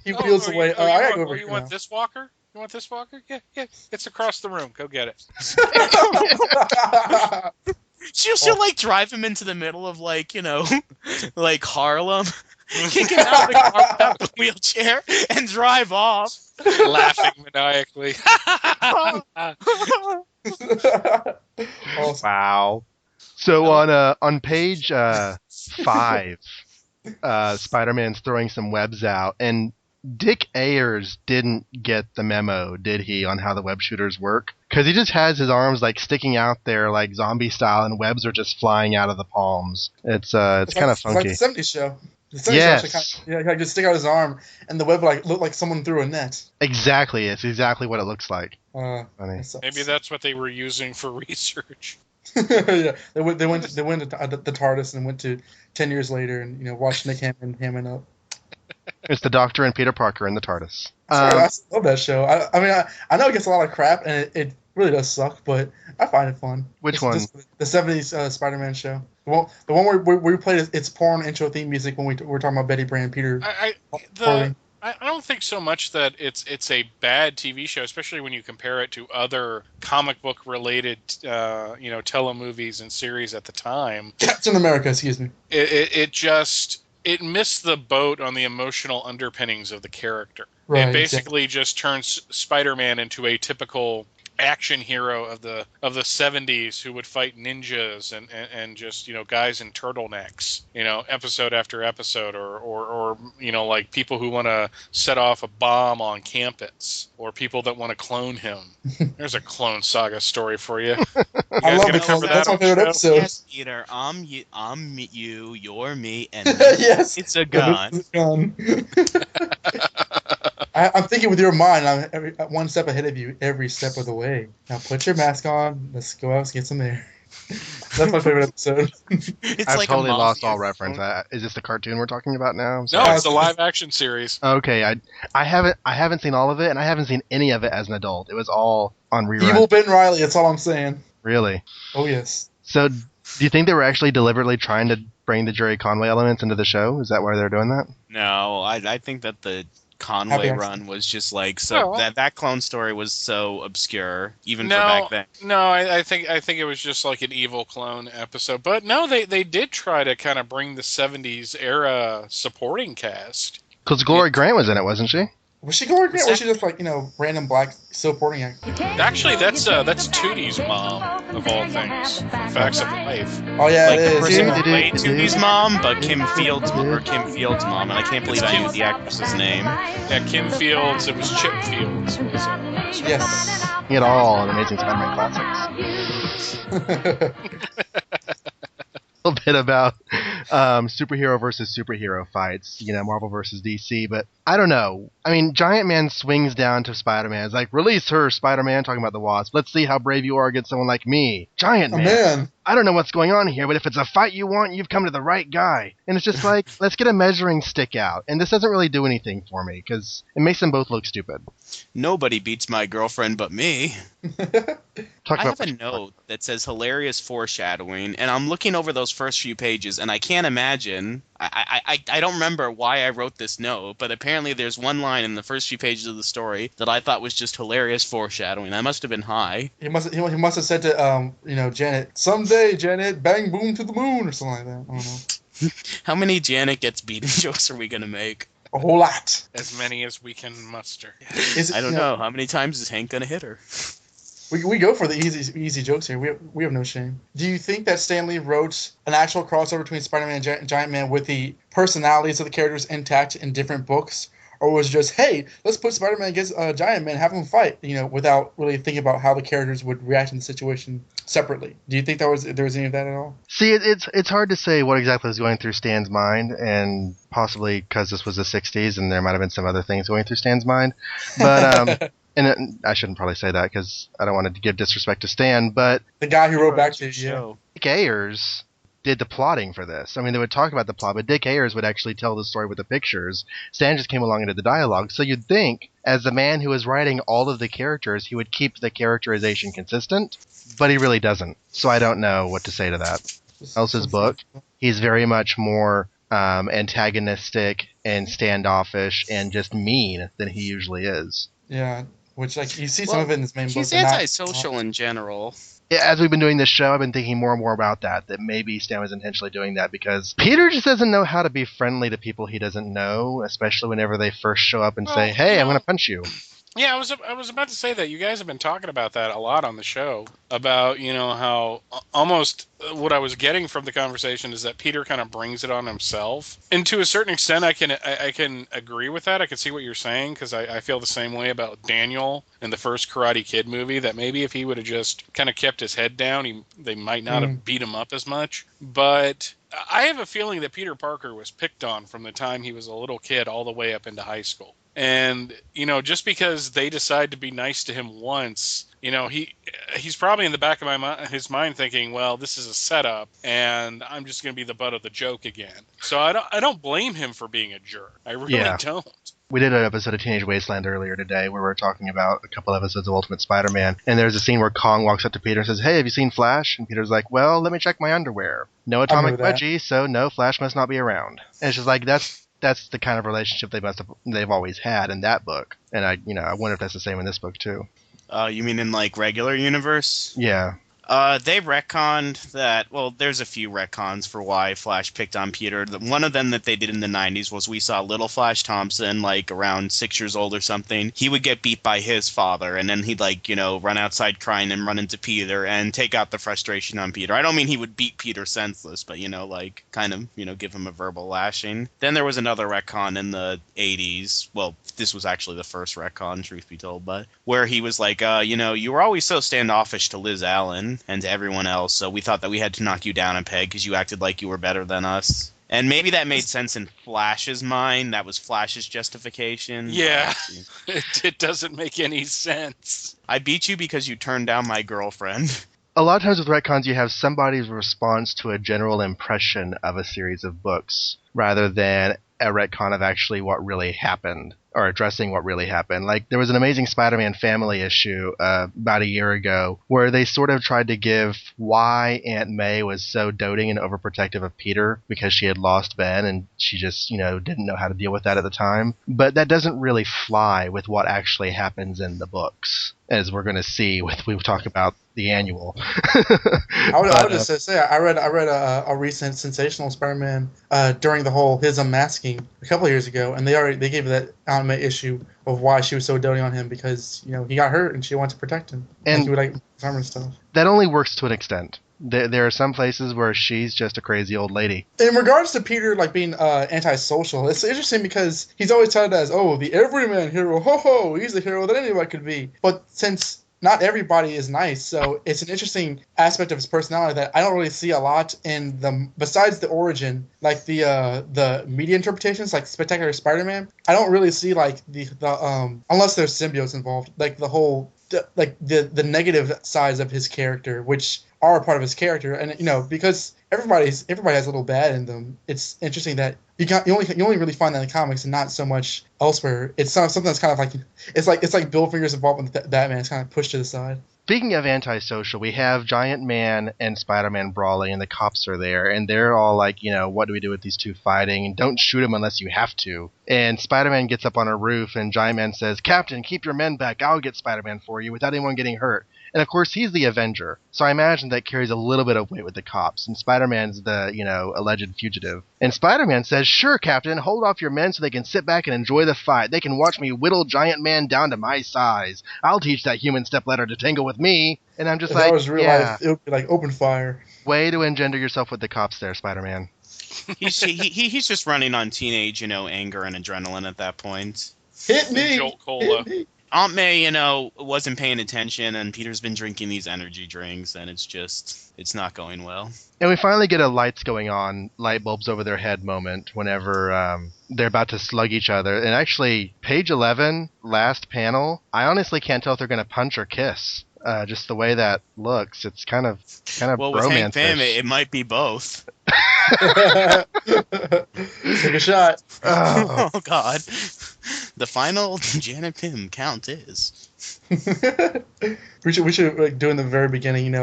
He wheels away. I gotta go over here. You want this walker? You want this walker? Yeah. It's across the room. Go get it. She'll drive him into the middle of Harlem, kick him out of the car without the wheelchair, and drive off, laughing maniacally. Wow. So on page 5, Spider-Man's throwing some webs out, and Dick Ayers didn't get the memo, did he, on how the web shooters work? Because he just has his arms sticking out there zombie style, and webs are just flying out of the palms. It's kind of funky. It's like the 70s show. The 70s yes. Show he just stick out his arm, and the web looked like someone threw a net. Exactly. It's exactly what it looks like. Funny. Maybe that's what they were using for research. Yeah, they went to the TARDIS and went to 10 years later and watched Nick Hammond up. It's the Doctor and Peter Parker in the TARDIS. I love that show. I know it gets a lot of crap, and it really does suck, but I find it fun. Which one? The 70s Spider-Man show. The one where we played its porn intro theme music when we were talking about Betty Brand, Peter. I I don't think so much that it's a bad TV show, especially when you compare it to other comic book related, telemovies and series at the time. Captain America, excuse me. It missed the boat on the emotional underpinnings of the character. Right, It basically just turns Spider-Man into a typical action hero of the 70s who would fight ninjas and just guys in turtlenecks, episode after episode, or like people who want to set off a bomb on campus, or people that want to clone him. There's a Clone Saga story for you. You I guys love gonna it. cover That's that my on the favorite show? episode. Yes, Peter, I'm you, you're me, and Yes. it's a gun. It's a gun. I'm thinking with your mind. I'm one step ahead of you every step of the way. Now put your mask on. Let's go out and get some air. That's my favorite episode. It's I've like totally a lost mafia all reference. film. Is this the cartoon we're talking about now? I'm No, sorry. it's the live action series. Okay, I haven't seen all of it, and I haven't seen any of it as an adult. It was all on reruns. Evil Ben Riley. That's all I'm saying. Really? Oh yes. So, do you think they were actually deliberately trying to bring the Jerry Conway elements into the show? Is that why they're doing that? No, I think that the Conway Happy run was just like so Well- that clone story was so obscure even for No, back then. no, I think it was just like an evil clone episode. But no, they did try to kind of bring the 70s era supporting cast. Because Glory Grant was in it, wasn't she? Was she Glory Grant? Or was she just like random black supporting actor? Actually, that's Tootie's mom of all things. Facts of life. Oh yeah, Like it the is. person Yeah. who played Tootie's mom, but Kim Fields' mom, and I can't believe I knew the actress's name. Yeah, Kim Fields. It was Chip Fields. Was Yes. He had all an Amazing Spider-Man classics. A little bit about superhero versus superhero fights, Marvel versus DC, but I don't know. I mean, Giant Man swings down to Spider-Man. It's like, release her, Spider-Man, talking about the Wasp. Let's see how brave you are against someone like me. Giant Oh Man. man. I don't know what's going on here, but if it's a fight you want, you've come to the right guy. And it's just like, let's get a measuring stick out. And this doesn't really do anything for me, because it makes them both look stupid. Nobody beats my girlfriend but me. Talk I about have a note that says hilarious foreshadowing, and I'm looking over those first few pages, and I can't imagine. I don't remember why I wrote this note, but apparently there's one line in the first few pages of the story that I thought was just hilarious foreshadowing. I must have been high. He must have said to Janet, someday Janet, bang boom to the moon or something like that. I don't know. How many Janet gets beaten jokes are we gonna make? A whole lot. as many as we can muster. Is it, I don't know. How many times is Hank gonna hit her? We go for the easy jokes here. We have no shame. Do you think that Stan Lee wrote an actual crossover between Spider-Man and Giant Man with the personalities of the characters intact in different books? Or was it just, hey, let's put Spider-Man against Giant Man, have them fight, without really thinking about how the characters would react in the situation separately? Do you think there was any of that at all? See, it's hard to say what exactly was going through Stan's mind, and possibly because this was the 60s and there might have been some other things going through Stan's mind. But I shouldn't probably say that because I don't want to give disrespect to Stan, but The guy who wrote back to Show. Dick Ayers did the plotting for this. I mean, they would talk about the plot, but Dick Ayers would actually tell the story with the pictures. Stan just came along and did the dialogue. So you'd think, as the man who was writing all of the characters, he would keep the characterization consistent, but he really doesn't. So I don't know what to say to that. Else's book, he's very much more antagonistic and standoffish and just mean than he usually is. Yeah, which you see some of it in his main book. He's but not- antisocial in general. Yeah, as we've been doing this show, I've been thinking more and more about that maybe Stan was intentionally doing that because Peter just doesn't know how to be friendly to people he doesn't know, especially whenever they first show up and say, hey, I'm going to punch you. Yeah, I was about to say that. You guys have been talking about that a lot on the show, about, how almost what I was getting from the conversation is that Peter kind of brings it on himself. And to a certain extent, I can agree with that. I can see what you're saying, because I feel the same way about Daniel in the first Karate Kid movie, that maybe if he would have just kind of kept his head down, they might not have beat him up as much. But I have a feeling that Peter Parker was picked on from the time he was a little kid all the way up into high school. And, just because they decide to be nice to him once, he's probably in the back of his mind thinking, well, this is a setup, and I'm just going to be the butt of the joke again. So I don't blame him for being a jerk. I really don't. We did an episode of Teenage Wasteland earlier today where we were talking about a couple episodes of Ultimate Spider-Man, and there's a scene where Kong walks up to Peter and says, hey, have you seen Flash? And Peter's like, well, let me check my underwear. No atomic remember that. wedgie, so no, Flash must not be around. And it's just like, that's that's the kind of relationship they've always had in that book. And I wonder if that's the same in this book too. You mean in like regular universe? Yeah. They retconned that. Well, there's a few retcons for why Flash picked on Peter. One of them that they did in the 90s was we saw little Flash Thompson, like around 6 years old or something. He would get beat by his father, and then he'd run outside crying and run into Peter and take out the frustration on Peter. I don't mean he would beat Peter senseless, but give him a verbal lashing. Then there was another retcon in the 80s. Well, this was actually the first retcon, truth be told, but where he was like, you were always so standoffish to Liz Allen and to everyone else, so we thought that we had to knock you down a peg because you acted like you were better than us. And maybe that made sense in Flash's mind. That was Flash's justification. Yeah, it doesn't make any sense. I beat you because you turned down my girlfriend. A lot of times with retcons, you have somebody's response to a general impression of a series of books rather than a retcon of actually what really happened, or addressing what really happened. Like, there was an Amazing Spider-Man Family issue about a year ago where they sort of tried to give why Aunt May was so doting and overprotective of Peter because she had lost Ben and she just, didn't know how to deal with that at the time. But that doesn't really fly with what actually happens in the books, as we're going to see we talk about the annual. I would just say I read a recent Sensational Spider-Man during the whole his unmasking a couple of years ago, and they gave that Aunt May issue of why she was so doting on him because he got hurt and she wanted to protect him and he would like armor and stuff. That only works to an extent. There are some places where she's just a crazy old lady. In regards to Peter being antisocial, it's interesting because he's always touted as the everyman hero. Ho ho, he's the hero that anybody could be. But since not everybody is nice, so it's an interesting aspect of his personality that I don't really see a lot in besides the origin, like the media interpretations, like Spectacular Spider-Man. I don't really see like the unless there's symbiotes involved, like the whole the negative sides of his character, which are a part of his character, and because everybody has a little bad in them. It's interesting that you only really find that in the comics and not so much elsewhere. It's something that's kind of like it's like Bill Finger's involvement with Batman. It's kind of pushed to the side. Speaking of antisocial, we have Giant Man and Spider-Man brawling, and the cops are there, and they're all like, what do we do with these two fighting? And don't shoot them unless you have to. And Spider-Man gets up on a roof, and Giant Man says, "Captain, keep your men back. I'll get Spider-Man for you without anyone getting hurt." And of course, he's the Avenger, so I imagine that carries a little bit of weight with the cops. And Spider-Man's the, alleged fugitive. And Spider-Man says, "Sure, Captain, hold off your men so they can sit back and enjoy the fight. They can watch me whittle Giant Man down to my size. I'll teach that human stepladder to tangle with me." And I'm just if like, that was real life, it would be like open fire. Way to engender yourself with the cops there, Spider-Man. He's just running on teenage, anger and adrenaline at that point. Hit me! Jolt Cola. Hit me. Aunt May, wasn't paying attention, and Peter's been drinking these energy drinks, and it's not going well. And we finally get a lights going on, light bulbs over their head moment whenever they're about to slug each other. And actually, page 11, last panel, I honestly can't tell if they're going to punch or kiss. Just the way that looks, it's kind of well, with Hank Pym, romantic. it might be both. Take a shot. Oh. Oh God, the final Janet Pym count is. we should do in the very beginning.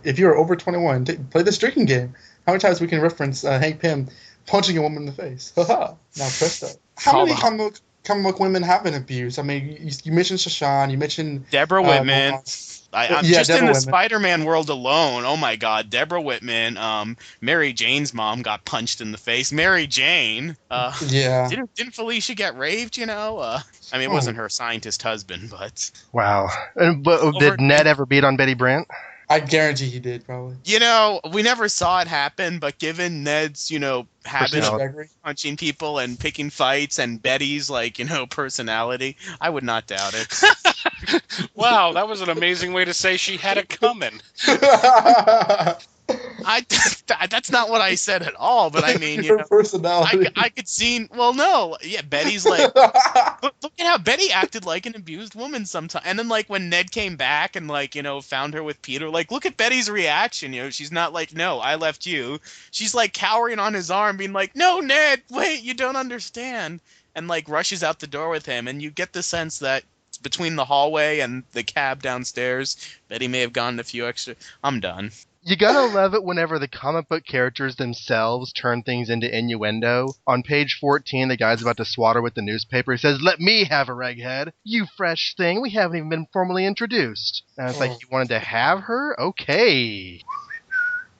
If you are over 21, play this drinking game. How many times we can reference Hank Pym punching a woman in the face? Haha. Now presto. How many comic book women have been abused? I mean, you mentioned Shashan, you mentioned Deborah Whitman. I'm just Deborah in the Whitman. Spider-Man world alone. Oh my God, Deborah Whitman. Mary Jane's mom got punched in the face. Mary Jane. Yeah. Didn't Felicia get raped? I mean, it wasn't her scientist husband, but. Wow. But did Ned ever beat on Betty Brant? I guarantee he did, probably. We never saw it happen, but given Ned's, habit of Gregory. punching people and picking fights and Betty's, personality, I would not doubt it. Wow, that was an amazing way to say she had it coming. That's not what I said at all, but I mean, Her personality. I could see. Well, no, yeah, Betty's like, look at how Betty acted like an abused woman sometimes, and then when Ned came back and found her with Peter, look at Betty's reaction. She's not like, "No, I left you." She's cowering on his arm, being like, "No, Ned, wait, you don't understand," and rushes out the door with him, and you get the sense that between the hallway and the cab downstairs, Betty may have gotten a few extra. I'm done. You gotta love it whenever the comic book characters themselves turn things into innuendo. On page 14, the guy's about to swat her with the newspaper. He says, "Let me have her, egghead. You fresh thing. We haven't even been formally introduced." And it's like, you wanted to have her? Okay.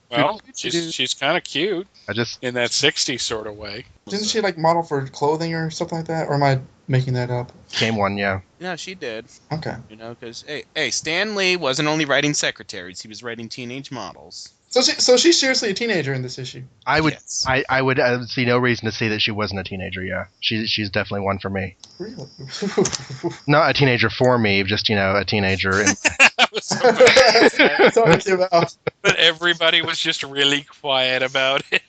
Well, she's kind of cute I just in that 60s sort of way. Didn't she like model for clothing or something like that? Or am I making that up? came one, yeah. Yeah, she did. Okay. You know, because hey, Stan Lee wasn't only writing secretaries; he was writing teenage models. So she's seriously a teenager in this issue. I would Yes. I would see no reason to say that she wasn't a teenager, yeah. She's definitely one for me. Really? Not a teenager for me, just, a teenager. And I was so Talking about. but everybody was just really quiet about it.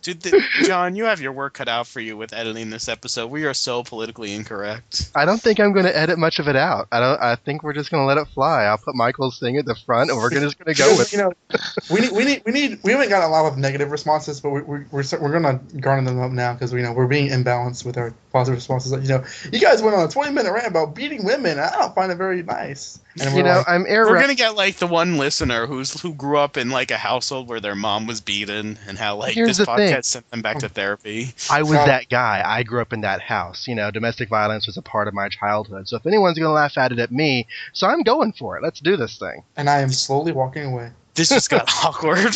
Dude, John, you have your work cut out for you with editing this episode. We are so politically incorrect. I don't think I'm going to edit much of it out. I think we're just going to let it fly. I'll put Michael's thing at the front, and we're just going to go with it. We haven't got a lot of negative responses, but we're going to garner them up now because we're being imbalanced with our positive responses. You guys went on a 20-minute rant about beating women. I don't find it very nice. And I'm we're gonna get like the one listener who grew up in like a household where their mom was beaten, and how like Here's this the thing. podcast sent them back to therapy. I was that guy. I grew up in that house. Domestic violence was a part of my childhood. So if anyone's going to laugh at it at me, so I'm going for it. Let's do this thing. And I am slowly walking away. This just got awkward.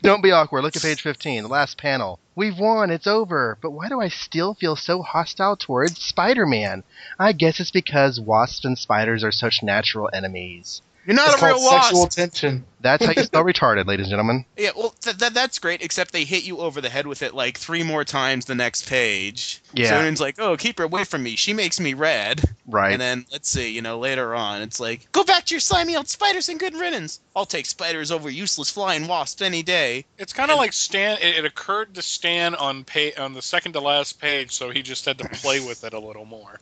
Don't be awkward. Look at page 15, the last panel. We've won. It's over. But why do I still feel so hostile towards Spider-Man? I guess it's because wasps and spiders are such natural enemies. You're not It's a real called wasp. sexual tension. That's how you spell retarded, ladies and gentlemen. Yeah, well, that's great, except they hit you over the head with it like 3 more times the next page. Yeah. So everyone's like, oh, keep her away from me. She makes me red. Right. And then, let's see, later on, it's like, go back to your slimy old spiders and good riddance. I'll take spiders over useless flying wasps any day. It's kind of like Stan. It occurred to Stan on the second to last page, so he just had to play with it a little more.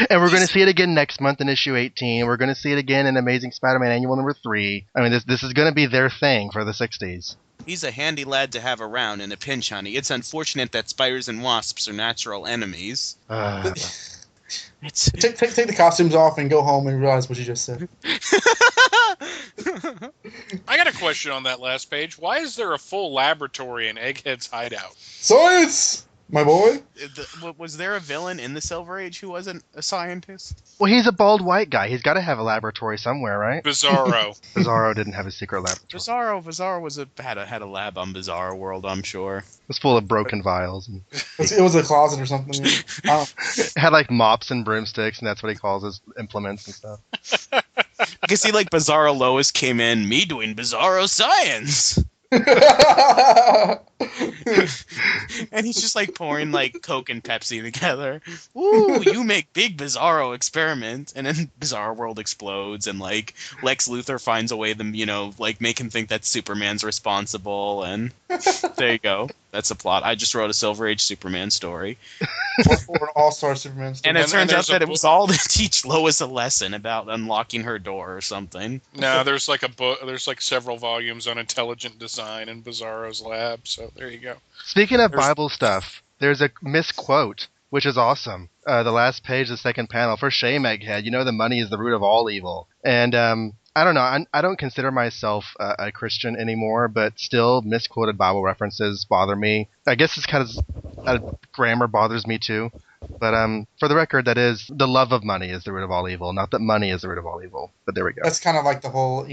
And we're going to see it again next month in issue 18. We're going to see it again in Amazing Spider-Man Annual number 3. I mean, this is going to be their thing for the 60s. He's a handy lad to have around in a pinch, honey. It's unfortunate that spiders and wasps are natural enemies. It's Take the costumes off and go home and realize what you just said. I got a question on that last page. Why is there a full laboratory in Egghead's hideout? Science, my boy. was there a villain in the Silver Age who wasn't a scientist? Well, he's a bald white guy. He's got to have a laboratory somewhere, right? Bizarro. Bizarro didn't have a secret laboratory. Bizarro had a lab on Bizarro World, I'm sure. It was full of broken vials. And It was a closet or something. it had like mops and broomsticks, and that's what he calls his implements and stuff. You can see like Bizarro Lois came in, me doing Bizarro science. And he's just like pouring like Coke and Pepsi together. Ooh, you make big Bizarro experiment, and then Bizarro World explodes, and like Lex Luthor finds a way to like make him think that Superman's responsible, and there you go. That's the plot. I just wrote a Silver Age Superman story, or an all-star Superman story. and it turns out there's that a it was all to teach Lois a lesson about unlocking her door or something. No, there's like a book. There's like several volumes on intelligent design in Bizarro's lab. So there you go. Speaking of Bible stuff, there's a misquote, which is awesome. The last page, the second panel. For shame, Egghead. The money is the root of all evil. And I don't know. I don't consider myself a Christian anymore, but still, misquoted Bible references bother me. I guess it's kind of grammar bothers me too. But for the record, that is the love of money is the root of all evil. Not that money is the root of all evil. But there we go. That's kind of like the whole,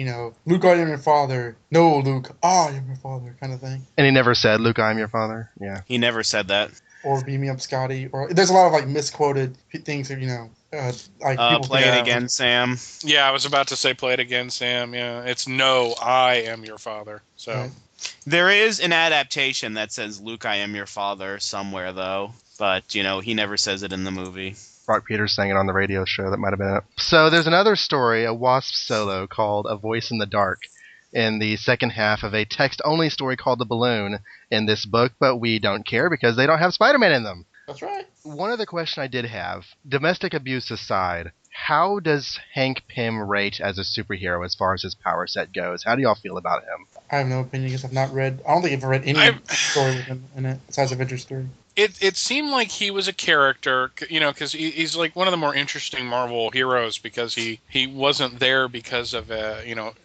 Luke, I am your father. No, Luke, I am your father kind of thing. And he never said, Luke, I am your father. Yeah. He never said that. Or beam me up, Scotty. Or there's a lot of like misquoted things that like people Play think, it again, Sam. Yeah, I was about to say play it again, Sam. Yeah, it's no, I am your father. So Right. There is an adaptation that says Luke, I am your father somewhere, though. But, he never says it in the movie. Brock Peters sang it on the radio show. That might have been it. So there's another story, a Wasp solo called A Voice in the Dark, in the second half of a text-only story called The Balloon in this book, but we don't care because they don't have Spider-Man in them. That's right. One other question I did have, domestic abuse aside, how does Hank Pym rate as a superhero as far as his power set goes? How do y'all feel about him? I have no opinion because I've not read. I don't think I've read any story with him in it besides Avengers 3. it seemed like he was a character, because he's like one of the more interesting Marvel heroes because he wasn't there because of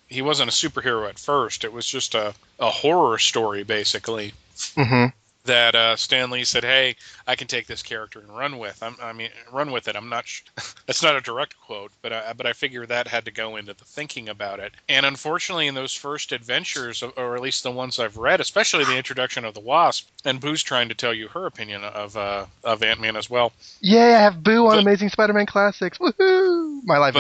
he wasn't a superhero at first. It was just a horror story basically. Mm-hmm. That Stan Lee said, "Hey, I can take this character and run with. Run with it." I'm not. That's not a direct quote, but I figure that had to go into the thinking about it. And unfortunately, in those first adventures, or at least the ones I've read, especially the introduction of the Wasp, and Boo's trying to tell you her opinion of Ant-Man as well. Yay! I have Boo on Amazing Spider-Man Classics. Woohoo! My life.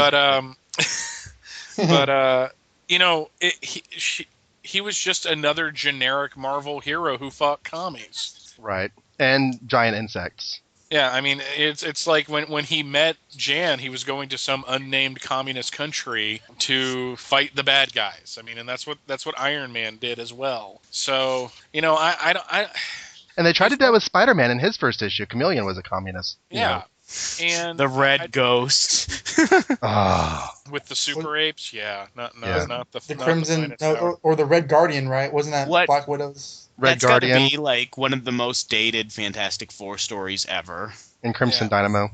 He was just another generic Marvel hero who fought commies. Right. And giant insects. Yeah, I mean, it's like when he met Jan, he was going to some unnamed communist country to fight the bad guys. I mean, and that's what Iron Man did as well. So, I And they tried to do that with Spider-Man in his first issue. Chameleon was a communist. Yeah. And the Red Ghost. With the super apes, not the Crimson or the Red Guardian, right? Wasn't that Black Widow's? That's Guardian. Gotta be like one of the most dated Fantastic Four stories ever. And Crimson Dynamo.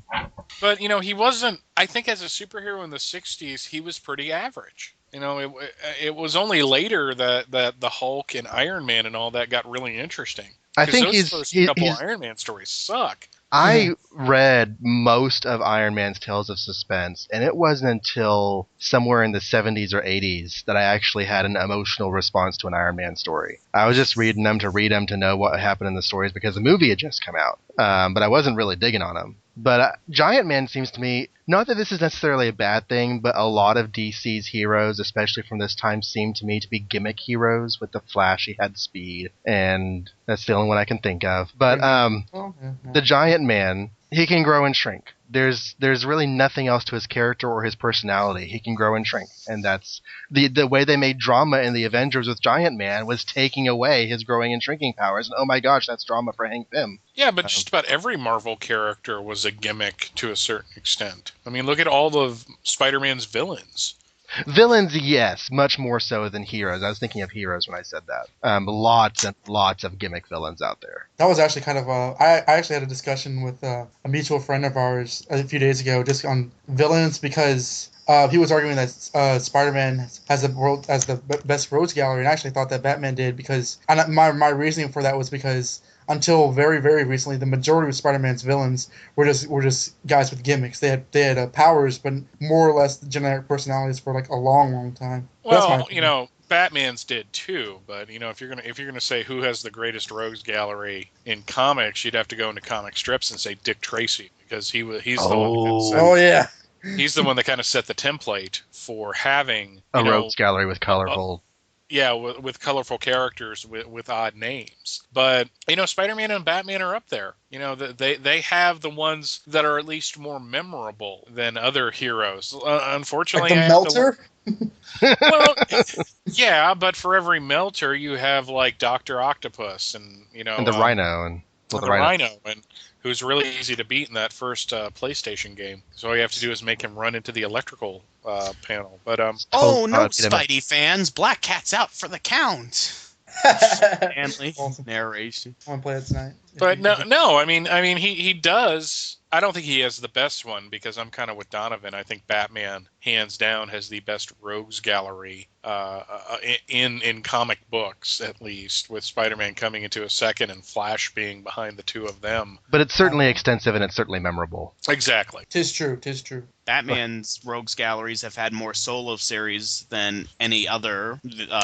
But he wasn't. I think as a superhero in the '60s, he was pretty average. It was only later that the Hulk and Iron Man and all that got really interesting. I think those first couple Iron Man stories suck. I read most of Iron Man's Tales of Suspense, and it wasn't until somewhere in the 70s or 80s that I actually had an emotional response to an Iron Man story. I was just reading them to know what happened in the stories because the movie had just come out, but I wasn't really digging on them. But Giant Man seems to me, not that this is necessarily a bad thing, but a lot of DC's heroes, especially from this time, seem to me to be gimmick heroes. With the Flash, he had speed, and that's the only one I can think of. But the Giant Man, he can grow and shrink. There's really nothing else to his character or his personality. He can grow and shrink, and that's the way they made drama in the Avengers with Giant Man was taking away his growing and shrinking powers. And oh my gosh, that's drama for Hank Pym. Yeah, but just about every Marvel character was a gimmick to a certain extent. I mean, look at all of Spider-Man's villains. Villains, yes, much more so than heroes. I was thinking of heroes when I said that. Lots and lots of gimmick villains out there. That was actually kind of I actually had a discussion with a mutual friend of ours a few days ago just on villains because he was arguing that Spider-Man has the best rogues gallery, and I actually thought that Batman did because my reasoning for that was because until very, very recently, the majority of Spider-Man's villains were just guys with gimmicks. They had powers, but more or less generic personalities for like a long, long time. Well, Batman's did too. But if you're gonna say who has the greatest rogues gallery in comics, you'd have to go into comic strips and say Dick Tracy because he's the one. He's the one that kind of set the template for having a rogues gallery with colorful. With colorful characters with odd names. But, Spider-Man and Batman are up there. They have the ones that are at least more memorable than other heroes. Unfortunately, like the Melter? Well, yeah, but for every Melter, you have, like, Dr. Octopus and, and the Rhino. And the Rhino, and who's really easy to beat in that first PlayStation game. So all you have to do is make him run into the electrical panel. But oh no, Spidey fans! Black Cat's out for the count. Stanley narration. I want to play it tonight. But no. I mean, he does. I don't think he has the best one because I'm kind of with Donovan. I think Batman, hands down, has the best rogues gallery in comic books, at least, with Spider-Man coming into a second and Flash being behind the two of them. But it's certainly extensive and it's certainly memorable. Exactly. Tis true. Batman's rogues galleries have had more solo series than any other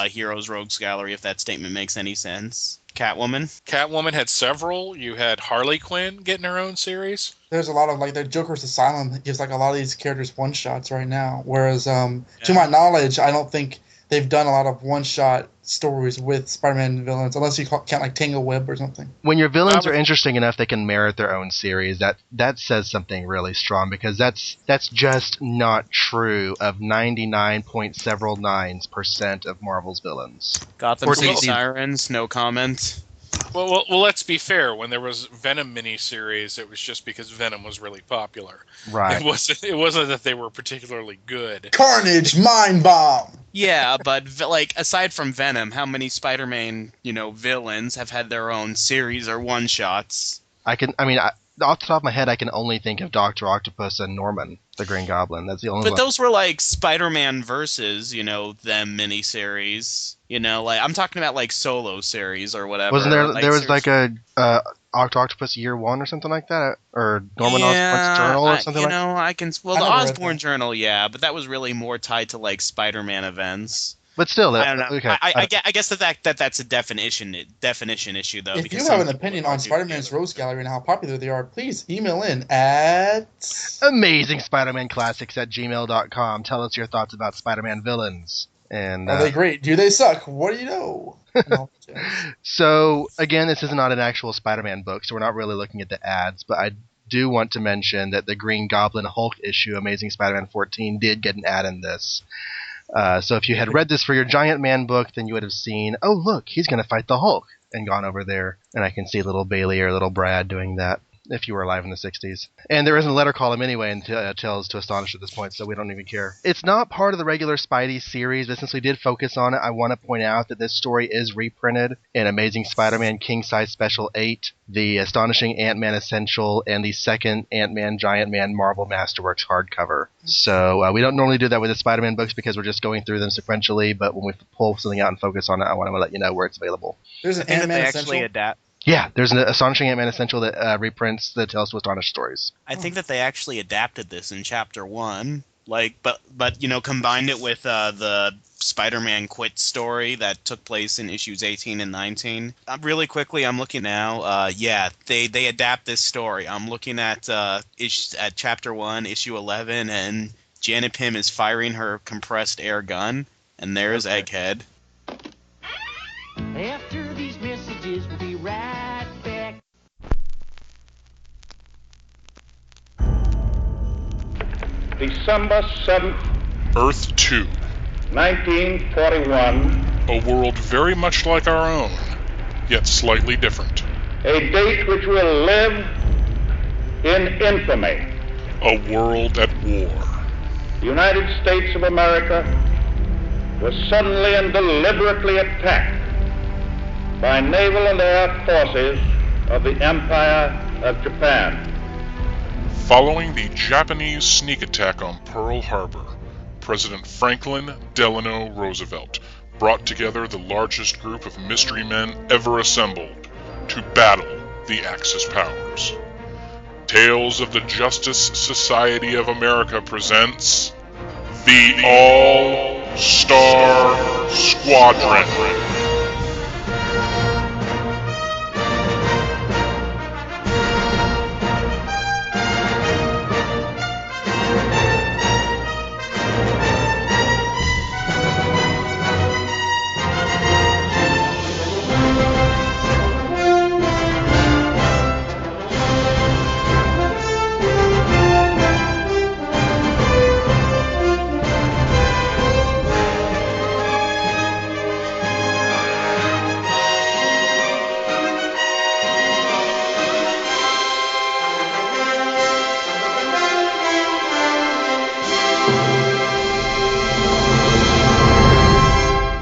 hero's rogues gallery, if that statement makes any sense. Catwoman had several. You had Harley Quinn getting her own series. There's a lot of, like, the Joker's Asylum gives, like, a lot of these characters one-shots right now. Whereas, to my knowledge, I don't think they've done a lot of one-shot stories with Spider-Man villains, unless you count, like, Tangle Web or something. When your villains are interesting enough, they can merit their own series. That says something really strong, because that's just not true of 99.9% of Marvel's villains. Gotham City Sirens, no comment. Well, let's be fair. When there was Venom miniseries, it was just because Venom was really popular. Right. It wasn't that they were particularly good. Carnage, Mind Bomb. Yeah, but like aside from Venom, how many Spider-Man, villains have had their own series or one-shots? Off the top of my head, I can only think of Dr. Octopus and Norman, the Green Goblin. That's the only one. But those were like Spider-Man versus, them miniseries. Like I'm talking about like solo series or whatever. Wasn't there? Like, there was like a Octopus Year One or something like that, or Norman Osborn's Journal or something like that. The Osborn Journal, yeah, but that was really more tied to like Spider-Man events. But still, I don't know. Okay. I guess that's a definition issue though. If because you have an opinion on Spider-Man's Rose Gallery and how popular they are, please email in at AmazingSpiderManClassics@gmail.com. Tell us your thoughts about Spider-Man villains. And are they great? Do they suck? What do you know? So again, this is not an actual Spider-Man book, so we're not really looking at the ads, but I do want to mention that the Green Goblin Hulk issue, Amazing Spider-Man 14, did get an ad in this. So if you had read this for your Giant Man book, then you would have seen, oh look, he's going to fight the Hulk, and gone over there. And I can see little Bailey or little Brad doing that, if you were alive in the 60s. And there isn't a letter column anyway in Tales to Astonish at this point, so we don't even care. It's not part of the regular Spidey series, but since we did focus on it, I want to point out that this story is reprinted in Amazing Spider-Man King Size Special 8, the Astonishing Ant-Man Essential, and the second Ant-Man Giant Man Marvel Masterworks hardcover. So we don't normally do that with the Spider-Man books because we're just going through them sequentially, but when we pull something out and focus on it, I want to let you know where it's available. There's an Ant-Man Essential? adapt. Yeah, there's an Astonishing Ant-Man Essential that reprints the Tales to Astonish stories. I think that they actually adapted this in Chapter 1, but combined it with the Spider-Man Quit story that took place in issues 18 and 19. Really quickly, I'm looking now. They adapt this story. I'm looking at Chapter 1, issue 11, and Janet Pym is firing her compressed air gun, and there's Egghead. After these messages, we'll be right back. December 7th, Earth 2. 1941, A world very much like our own, yet slightly different. a date which will live in infamy. A world at war. The United States of America was suddenly and deliberately attacked by naval and air forces of the Empire of Japan. Following the Japanese sneak attack on Pearl Harbor, President Franklin Delano Roosevelt brought together the largest group of mystery men ever assembled to battle the Axis powers. Tales of the Justice Society of America presents the All-Star Squadron.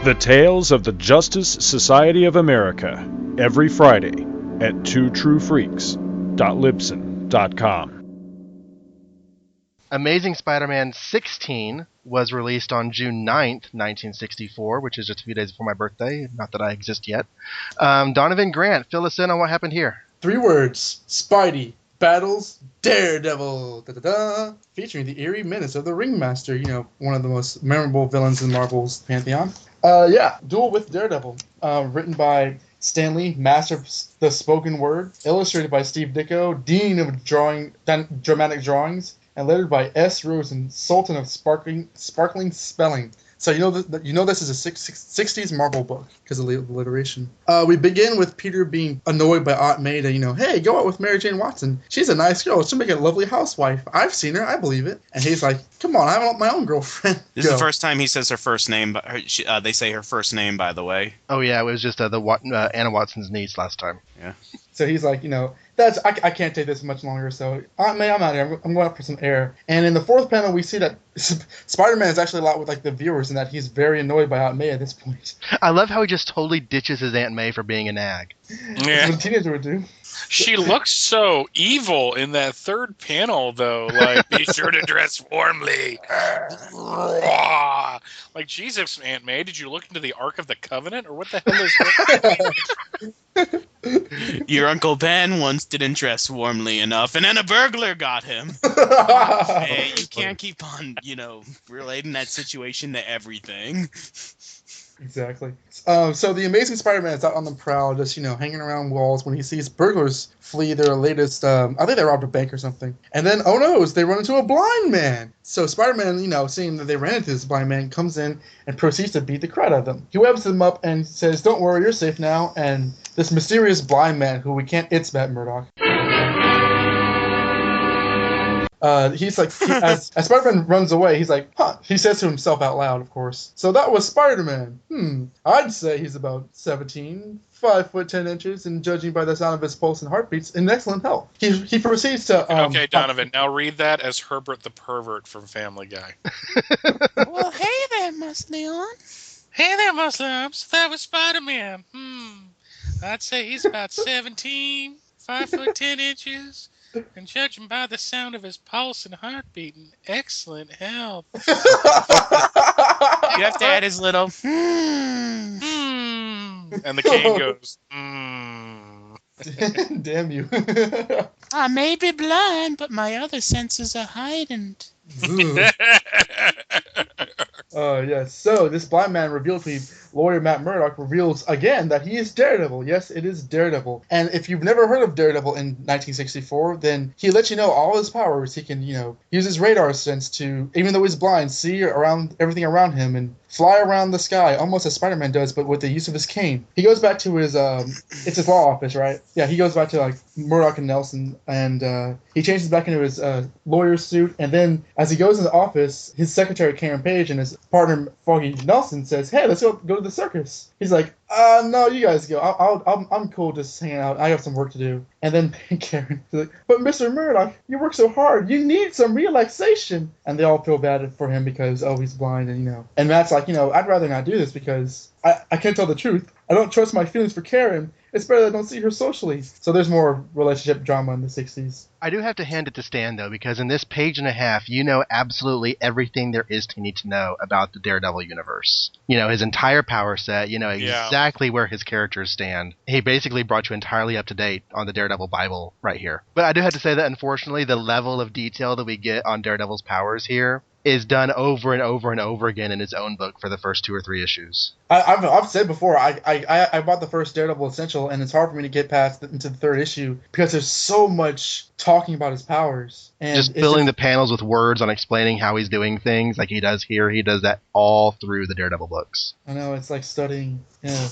The Tales of the Justice Society of America, every Friday at twotruefreaks.libsyn.com. Amazing Spider-Man 16 was released on June 9th, 1964, which is just a few days before my birthday. Not that I exist yet. Donovan Grant, fill us in on what happened here. 3 words. Spidey battles Daredevil. Da-da-da. Featuring the eerie menace of the Ringmaster, one of the most memorable villains in Marvel's pantheon. Duel with Daredevil. Written by Stan Lee, master of the spoken word. Illustrated by Steve Ditko, dean of dramatic drawings. And lettered by S. Rosen, Sultan of sparkling spelling. So this is a 60s Marvel book because of the alliteration. We begin with Peter being annoyed by Aunt May to, hey, go out with Mary Jane Watson. She's a nice girl. She'll make a lovely housewife. I've seen her. I believe it. And he's like, come on, I want my own girlfriend. This is the first time he says her first name. But they say her first name, by the way. Oh, yeah, it was just Anna Watson's niece last time. Yeah. So he's like, I can't take this much longer. So Aunt May, I'm out here. I'm going out for some air. And in the 4th panel, we see that Spider-Man is actually a lot with the viewers, and that he's very annoyed by Aunt May at this point. I love how he just totally ditches his Aunt May for being a nag. That's Yeah. what a teenager would do. She looks so evil in that third panel, though. Like, be sure to dress warmly. Like, Jesus, Aunt May, did you look into the Ark of the Covenant, or what the hell is that? Your Uncle Ben once didn't dress warmly enough, and then a burglar got him. Hey, you can't keep on, relating that situation to everything. Exactly. So the Amazing Spider-Man is out on the prowl, just hanging around walls when he sees burglars flee their latest. I think they robbed a bank or something, and then oh no, they run into a blind man. So Spider-Man, seeing that they ran into this blind man, comes in and proceeds to beat the crap out of them. He webs them up and says, "Don't worry, you're safe now." And this mysterious blind man, who we can't, it's Matt Murdock. He's like, as Spider-Man runs away, he's like, huh. He says to himself out loud, of course. So that was Spider-Man. I'd say he's about 17, 5 foot 10 inches, and judging by the sound of his pulse and heartbeats, in excellent health. He proceeds to. Okay, Donovan, now read that as Herbert the Pervert from Family Guy. Well, hey there, Musleon. Hey there, Muslims. That was Spider-Man. I'd say he's about 17, 5 foot 10 inches. And judging by the sound of his pulse and heartbeat, in excellent health. You have to add his little. And the cane goes. Damn you. I may be blind, but my other senses are heightened. Yes. So this blind man reveals to me, lawyer Matt Murdock reveals again that he is Daredevil. Yes, it is Daredevil. And if you've never heard of Daredevil in 1964, then he lets you know all his powers. He can, use his radar sense to, even though he's blind, see around everything around him and fly around the sky, almost as Spider-Man does, but with the use of his cane. He goes back to his, it's his law office, right? Yeah, he goes back to, Murdock and Nelson, and he changes back into his lawyer's suit, and then as he goes in the office, his secretary, Karen Page, and his partner, Foggy Nelson, says, hey, let's go to the circus. He's like, no, you guys go. I'm cool just hanging out. I have some work to do. And then Karen is like, but Mr. Murdock, you work so hard. You need some relaxation. And they all feel bad for him because, he's blind and, And Matt's like, I'd rather not do this because I can't tell the truth. I don't trust my feelings for Karen. It's better that I don't see her socially. So there's more relationship drama in the 60s. I do have to hand it to Stan, though, because in this page and a half, you know absolutely everything there is to need to know about the Daredevil universe. His entire power set, exactly where his characters stand. He basically brought you entirely up to date on the Daredevil Bible right here. But I do have to say that, unfortunately, the level of detail that we get on Daredevil's powers here is done over and over and over again in his own book for the first 2 or 3 issues. I've said before, I bought the first Daredevil Essential, and it's hard for me to get past into the 3rd issue because there's so much talking about his powers. And just filling the panels with words on explaining how he's doing things like he does here. He does that all through the Daredevil books. I know, it's like studying. Yeah.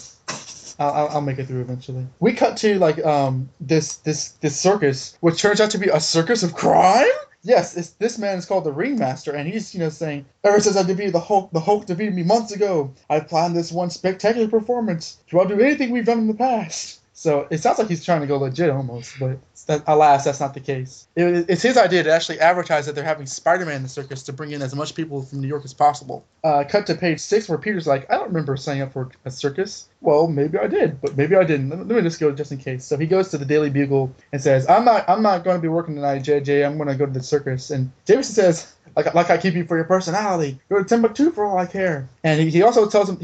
I'll make it through eventually. We cut to this circus, which turns out to be a circus of crime. Yes, this man is called the Ringmaster, and he's saying, ever since I defeated the Hulk defeated me months ago. I planned this one spectacular performance to outdo anything we've done in the past. So it sounds like he's trying to go legit almost, but alas, that's not the case. It's his idea to actually advertise that they're having Spider-Man in the circus to bring in as much people from New York as possible. Cut to page 6 where Peter's like, I don't remember signing up for a circus. Well, maybe I did, but maybe I didn't. Let me just go just in case. So he goes to the Daily Bugle and says, I'm not going to be working tonight, JJ. I'm going to go to the circus. And Jameson says, like I keep you for your personality. Go to Timbuktu for all I care. And he also tells him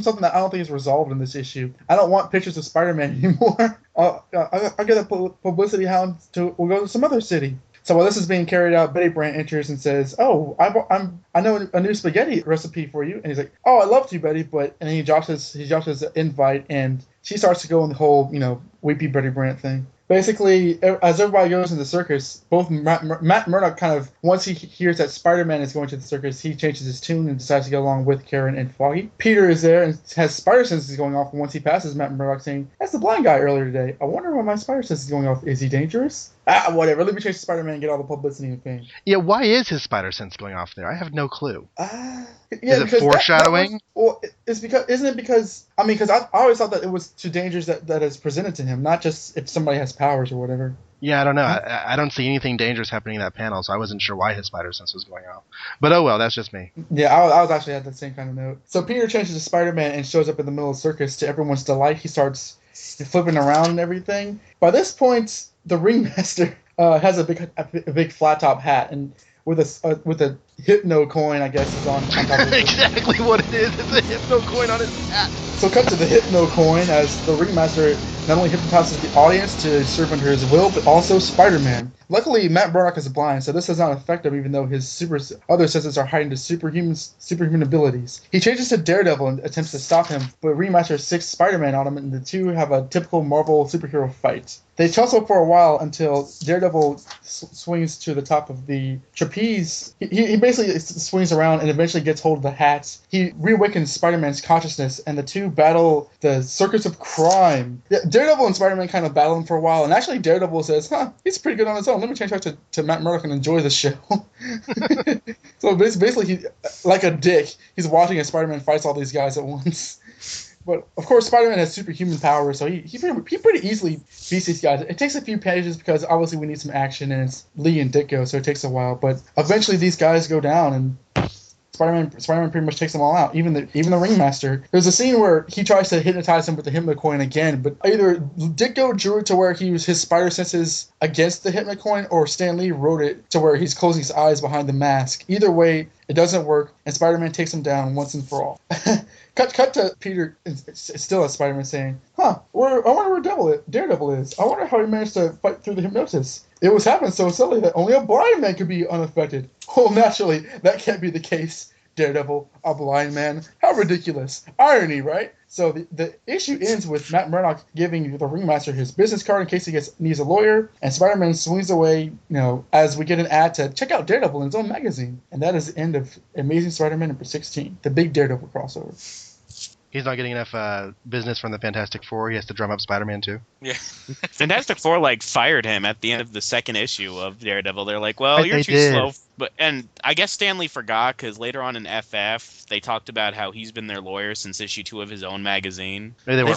something that I don't think is resolved in this issue. I don't want pictures of Spider-Man anymore. I'll get a publicity hound we'll go to some other city. So while this is being carried out, Betty Brant enters and says, "Oh, I know a new spaghetti recipe for you." And he's like, "Oh, I love to, Betty," and then he drops his invite, and she starts to go in the whole weepy Betty Brant thing. Basically, as everybody goes in the circus, both Matt Murdock kind of, once he hears that Spider-Man is going to the circus, he changes his tune and decides to go along with Karen and Foggy. Peter is there and has spider senses going off once he passes Matt Murdock, saying, "That's the blind guy earlier today. I wonder why my spider sense is going off. Is he dangerous?" Whatever. Let me chase Spider-Man and get all the publicity and fame. Yeah, why is his spider sense going off there? I have no clue. Is it foreshadowing? Isn't it because I always thought that it was to dangers that is presented to him, not just if somebody has powers or whatever. Yeah, I don't know. I don't see anything dangerous happening in that panel, so I wasn't sure why his spider sense was going off. But oh well, that's just me. Yeah, I was actually at that same kind of note. So Peter changes to Spider-Man and shows up in the middle of the circus. To everyone's delight, he starts flipping around and everything. By this point, the ringmaster has a big flat top hat and with a hypno coin, I guess, is on top of it. Exactly what it is. It's a hypno coin on his hat. So cut to the hypno coin as the ringmaster not only hypnotizes the audience to serve under his will, but also Spider-Man. Luckily, Matt Murdock is blind, so this does not affect him, even though his other senses are heightened to superhuman abilities. He changes to Daredevil and attempts to stop him, but Ringmaster sicks Spider-Man on him, and the two have a typical Marvel superhero fight. They tussle for a while until Daredevil swings to the top of the trapeze. He basically swings around and eventually gets hold of the hats. He reawakens Spider-Man's consciousness, and the two battle the circus of crime. Yeah, Daredevil and Spider-Man kind of battle him for a while, and actually Daredevil says, he's pretty good on his own. Let me change back to Matt Murdock and enjoy the show. So basically, he, like a dick, he's watching as Spider-Man fights all these guys at once. But, of course, Spider-Man has superhuman powers, so he pretty easily beats these guys. It takes a few pages because, obviously, we need some action, and it's Lee and Ditko, so it takes a while. But eventually these guys go down, and Spider-Man pretty much takes them all out, even the Ringmaster. There's a scene where he tries to hypnotize him with the Hypnocoin again, but either Ditko drew it to where he used his spider senses against the Hypnocoin, or Stan Lee wrote it to where he's closing his eyes behind the mask. Either way, it doesn't work, and Spider-Man takes him down once and for all. Cut to Peter, still as Spider-Man, saying, I wonder where Daredevil is. I wonder how he managed to fight through the hypnosis. It was happening so subtly that only a blind man could be unaffected. Well, naturally, that can't be the case. Daredevil, a blind man. How ridiculous. Irony, right? So the issue ends with Matt Murdock giving the Ringmaster his business card in case he needs a lawyer, and Spider-Man swings away, as we get an ad to check out Daredevil in his own magazine. And that is the end of Amazing Spider-Man number 16, the big Daredevil crossover. He's not getting enough business from the Fantastic Four. He has to drum up Spider-Man too. Yeah. Fantastic Four fired him at the end of the second issue of Daredevil. They're like, well, you're they too did. slow. And I guess Stanley forgot because later on in FF, they talked about how he's been their lawyer since issue 2 of his own magazine. Maybe they were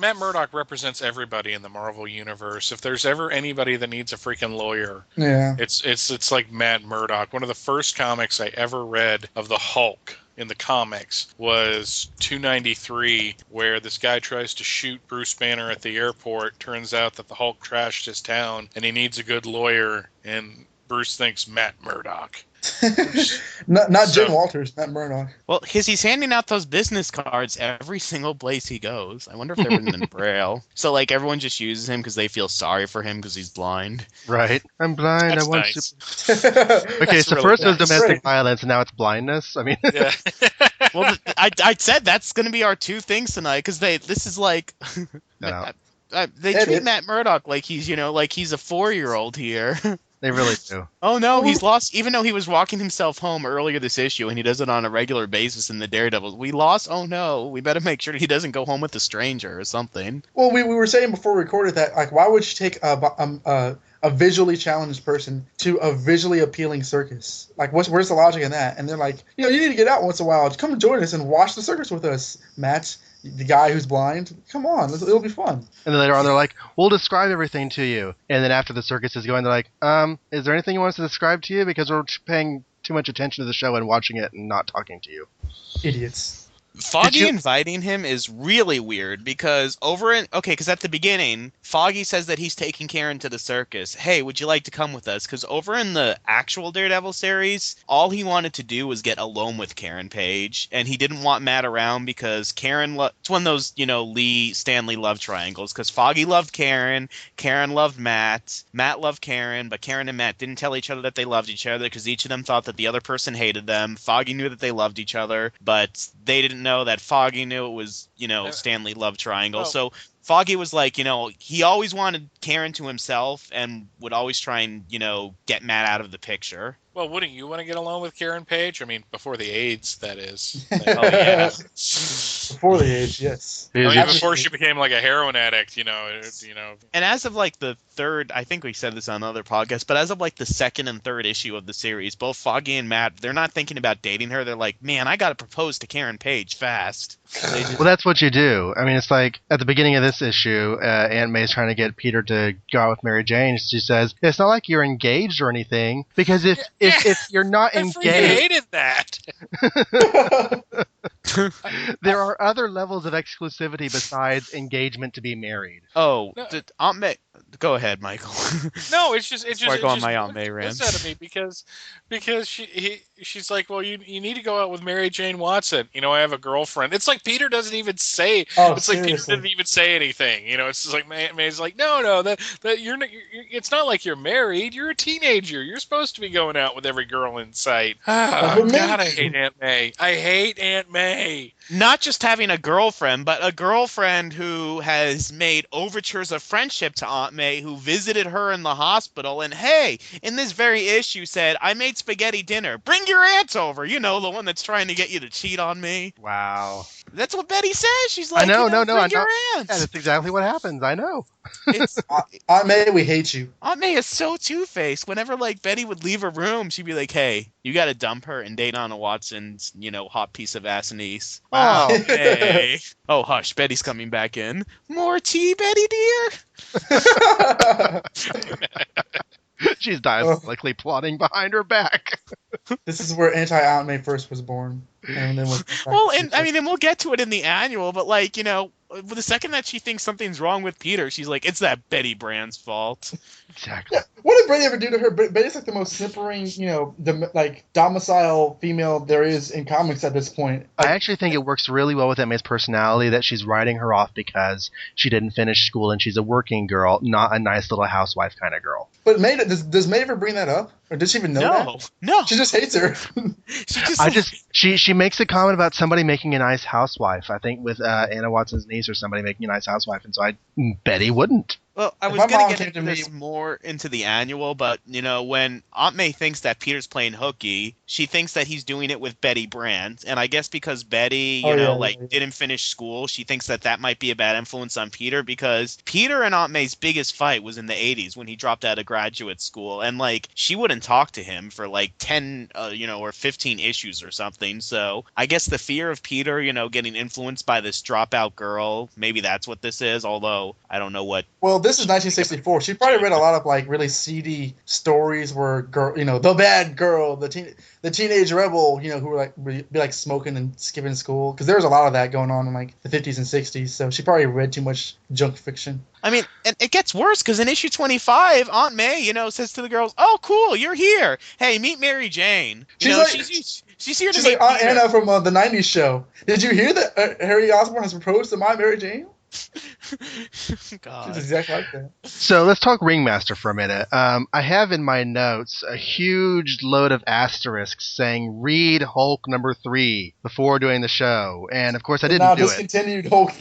Matt Murdock represents everybody in the Marvel universe. If there's ever anybody that needs a freaking lawyer, it's like Matt Murdock. One of the first comics I ever read of the Hulk in the comics was 293, where this guy tries to shoot Bruce Banner at the airport. Turns out that the Hulk trashed his town, and he needs a good lawyer, and Bruce thinks Matt Murdock. not Jim Walters, Matt Murdock. Well, he's handing out those business cards every single place he goes. I wonder if they're written in Braille. So, everyone just uses him because they feel sorry for him because he's blind. Right. I'm blind. That's I want nice. Okay, so really first was nice. domestic violence, and now it's blindness. I mean, Yeah. Well, I said that's going to be our two things tonight because this is like... No. They treat Matt Murdock like he's, like he's a 4-year-old here. They really do. Oh no, he's lost. Even though he was walking himself home earlier this issue, and he does it on a regular basis in the Daredevil, we lost. Oh no, we better make sure he doesn't go home with a stranger or something. Well, we were saying before we recorded that, why would you take a visually challenged person to a visually appealing circus? Where's the logic in that? And they're like, you need to get out once in a while. Come and join us and watch the circus with us, Matt. The guy who's blind, come on, it'll be fun. And then later on, they're like, we'll describe everything to you. And then after the circus is going, they're like, is there anything you want us to describe to you? Because we're paying too much attention to the show and watching it and not talking to you. Idiots. Foggy inviting him is really weird because because at the beginning, Foggy says that he's taking Karen to the circus. Hey, would you like to come with us? Because over in the actual Daredevil series, all he wanted to do was get alone with Karen Page, and he didn't want Matt around because it's one of those, Stanley love triangles, because Foggy loved Karen loved Matt loved Karen, but Karen and Matt didn't tell each other that they loved each other because each of them thought that the other person hated them. Foggy knew that they loved each other, but they didn't know that Foggy knew it was, Stanley love triangle. So Foggy was like, he always wanted Karen to himself and would always try and, get Matt out of the picture. Well, wouldn't you want to get along with Karen Page? I mean, before the AIDS, that is. Oh, yeah. Before the age, yes. I mean, before she became like a heroin addict, And as of the third, I think we said this on other podcasts, but as of the second and third issue of the series, both Foggy and Matt, they're not thinking about dating her. They're like, man, I got to propose to Karen Page fast. They just, Well, that's what you do. I mean, it's like at the beginning of this issue, Aunt May's trying to get Peter to go out with Mary Jane. She says, "It's not like you're engaged or anything, because if you're not I freaking engaged, hated that. there are other levels of exclusivity besides engagement to be married." oh, No. Aunt May. Go ahead, Michael. No, it's just Before I go on my Aunt May whips rant. out of me because she's like, well, you need to go out with Mary Jane Watson. You know, I have a girlfriend. It's like Peter doesn't even say. Oh, It's like Peter seriously. didn't even say anything. You know, it's just like May's like, no, that you're not. It's not like you're married. You're a teenager. You're supposed to be going out with every girl in sight. But May- God, I hate Aunt May. I hate Aunt May. Not just having a girlfriend, but a girlfriend who has made overtures of friendship to Aunt May, who visited her in the hospital, and hey, in this very issue said, I made spaghetti dinner. Bring your aunt over. You know, the one that's trying to get you to cheat on me. Wow. That's what Betty says. She's like, I know, you know, no, bring I your know. aunt. Yeah, that's exactly what happens. I know. It's, Aunt May, we hate you. Aunt May is so two-faced. Whenever, like, Betty would leave her room, she'd be like, hey, you got to dump her and date Anna Watson's, you know, hot piece of ass niece. Wow. Oh, May. Oh, hush, Betty's coming back in. More tea, Betty, dear? She's diabolically plotting behind her back. This is where anti-Aunt May first was born. And then Well, and I mean, and we'll get to it in the annual, but, like, you know, the second that she thinks something's wrong with Peter, she's like, it's that Betty Brand's fault. Exactly. Yeah, what did Brady ever do to her? Betty's like the most simpering, you know, domicile female there is in comics at this point. I actually think it works really well with Aunt May's personality that she's writing her off because she didn't finish school and she's a working girl, not a nice little housewife kind of girl. But May, does May ever bring that up? Or did she even know that? No. She just hates her. She makes a comment about somebody making a nice housewife. I think with Anna Watson's niece or somebody making a nice housewife, and so Betty wouldn't. Well, I If was my going mom to came get to into me- this more into the annual, but, you know, when Aunt May thinks that Peter's playing hooky, she thinks that he's doing it with Betty Brand. And I guess because Betty, didn't finish school, she thinks that that might be a bad influence on Peter, because Peter and Aunt May's biggest fight was in the 80s when he dropped out of graduate school. And, like, she wouldn't talk to him for, like, 10, or 15 issues or something. So I guess the fear of Peter, you know, getting influenced by this dropout girl, maybe that's what this is, although I don't know what. Well, this is 1964. She probably read a lot of like really seedy stories where girl, you know, the bad girl, the teenage rebel, you know, who were like be like smoking and skipping school, because there was a lot of that going on in like the 50s and 60s. So she probably read too much junk fiction. I mean, and it gets worse because in issue 25, Aunt May, you know, says to the girls, "Oh, cool, you're here. Hey, meet Mary Jane." She's She's here to She's meet like Aunt Peter. Anna from the 90s show. Did you hear that Harry Osborn has proposed to my Mary Jane? God. She's exactly like that. So let's talk Ringmaster for a minute. I have in my notes a huge load of asterisks saying read Hulk #3 before doing the show, and of course I didn't do it. Discontinued Hulk.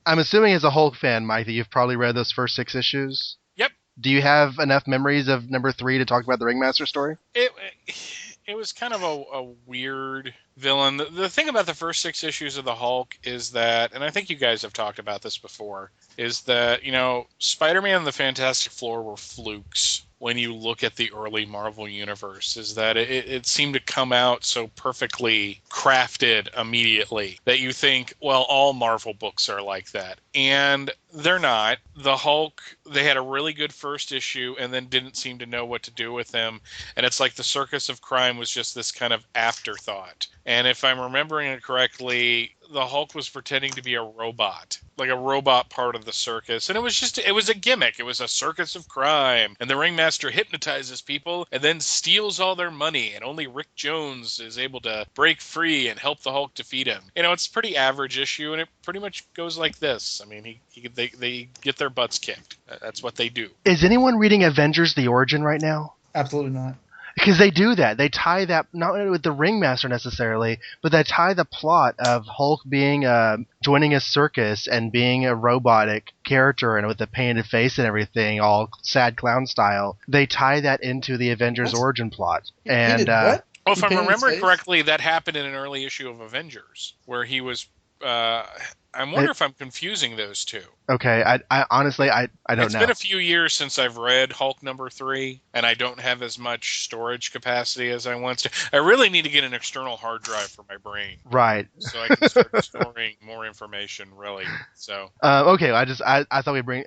I'm assuming as a Hulk fan, Mike, that you've probably read those first 6 issues. Yep. Do you have enough memories of #3 to talk about the Ringmaster story? It was kind of a weird villain. The thing about the first 6 issues of the Hulk is that, and I think you guys have talked about this before, is that, you know, Spider-Man and the Fantastic Four were flukes when you look at the early Marvel universe, is that it seemed to come out so perfectly crafted immediately that you think, well, all Marvel books are like that. And they're not. The Hulk, they had a really good first issue and then didn't seem to know what to do with him. And it's like the Circus of Crime was just this kind of afterthought. And if I'm remembering it correctly, the Hulk was pretending to be a robot, like a robot part of the circus. And it was a gimmick. It was a circus of crime. And the Ringmaster hypnotizes people and then steals all their money. And only Rick Jones is able to break free and help the Hulk defeat him. You know, it's a pretty average issue, and it pretty much goes like this. I mean, they get their butts kicked. That's what they do. Is anyone reading Avengers: The Origin right now? Absolutely not. Because they do that. They tie that, not with the Ringmaster necessarily, but they tie the plot of Hulk being joining a circus and being a robotic character and with a painted face and everything, all sad clown style. They tie that into the Avengers origin plot. And He did what? Well, if He I'm painted his remembering face? correctly, that happened in an early issue of Avengers, where he was I wonder if I'm confusing those two. Okay, I honestly I don't know. It's been a few years since I've read Hulk #3, and I don't have as much storage capacity as I once did. I really need to get an external hard drive for my brain. Right. So I can start storing more information, really. So. Okay, I thought we'd bring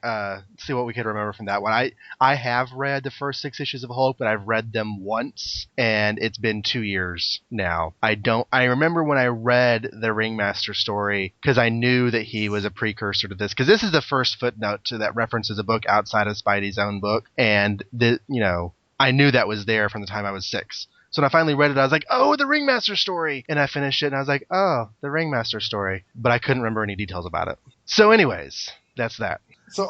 see what we could remember from that one. I have read the first 6 issues of Hulk, but I've read them once, and it's been 2 years now. I remember when I read the Ringmaster story because I knew that he was a precursor to this, because this is the first footnote to that references a book outside of Spidey's own book, and I knew that was there from the time I was 6. So when I finally read it, I was like, oh, the Ringmaster story! And I finished it, and I was like, oh, the Ringmaster story. But I couldn't remember any details about it. So anyways, that's that. So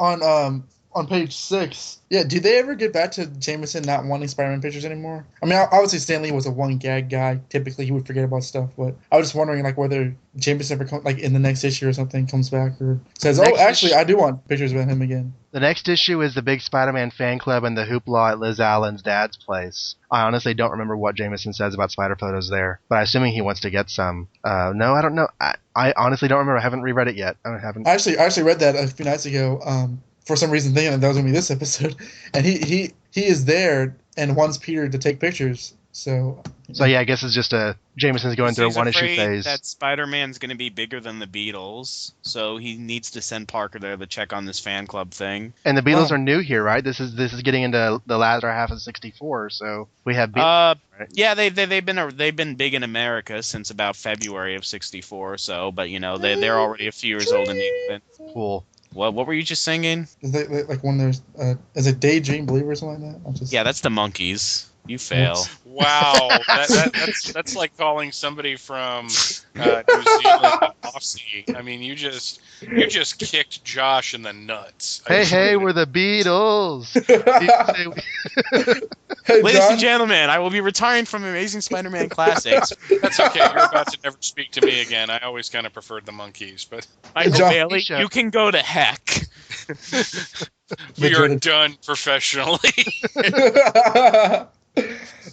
on page 6, do they ever get back to Jameson not wanting Spider-Man pictures anymore? I mean, obviously Stan Lee was a one-gag guy. Typically, he would forget about stuff. But I was just wondering, like, whether Jameson ever like in the next issue or something comes back or says, I do want pictures of him again. The next issue is the big Spider-Man fan club and the hoopla at Liz Allen's dad's place. I honestly don't remember what Jameson says about spider photos there, but I'm assuming he wants to get some. No, I don't know. I honestly don't remember. I haven't reread it yet. I actually read that a few nights ago. For some reason thinking that was going to be this episode. And he is there and wants Peter to take pictures. So yeah, I guess it's just Jameson's going through a one-issue phase. That Spider-Man's going to be bigger than the Beatles, so he needs to send Parker there to check on this fan club thing. And the Beatles are new here, right? This is getting into the latter half of '64, so we have Beatles. Right? Yeah, they've been big in America since about February of '64, so but they're already a few years old in England. Cool. What were you just singing? Is that like when there's is it Daydream Believer or something like that? Yeah, that's the Monkees. You fail. Wow, that's like calling somebody from New Zealand Aussie. I mean, you just kicked Josh in the nuts. Hey, we're the Beatles. Hey, Ladies John? and gentlemen, I will be retiring from Amazing Spider-Man Classics. That's okay. You're about to never speak to me again. I always kind of preferred the Monkees, but Michael John, Bailey, you can go to heck. we are done professionally.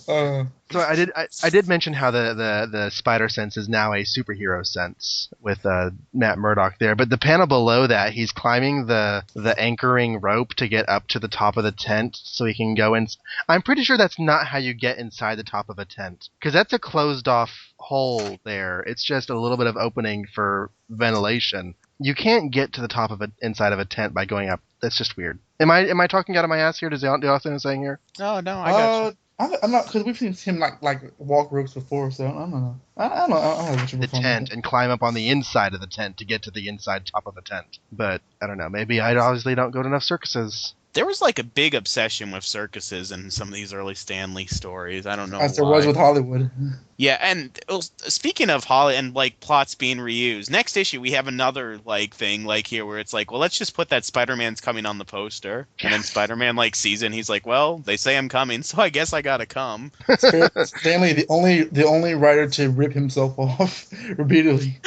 So I did mention how the spider sense is now a superhero sense with Matt Murdock there, but the panel below that, he's climbing the anchoring rope to get up to the top of the tent so he can go in. I'm pretty sure that's not how you get inside the top of a tent, because that's a closed off hole there. It's just a little bit of opening for ventilation. You can't get to the top of inside of a tent by going up. That's just weird. Am I talking out of my ass here? Does the author saying here? Oh no, I got you. I'm not, because we've seen him like walk ropes before, so I don't know. I don't know what you're the tent and climb up on the inside of the tent to get to the inside top of the tent. But I don't know. Maybe I obviously don't go to enough circuses. There was like a big obsession with circuses in some of these early Stan Lee stories. I don't know as there was with Hollywood. Yeah, and speaking of Holly and like plots being reused, next issue we have another like thing like here where it's like, well, let's just put that Spider-Man's coming on the poster, and then Spider-Man like sees it and he's like, well, they say I'm coming, so I guess I gotta come. Stanley, the only writer to rip himself off repeatedly.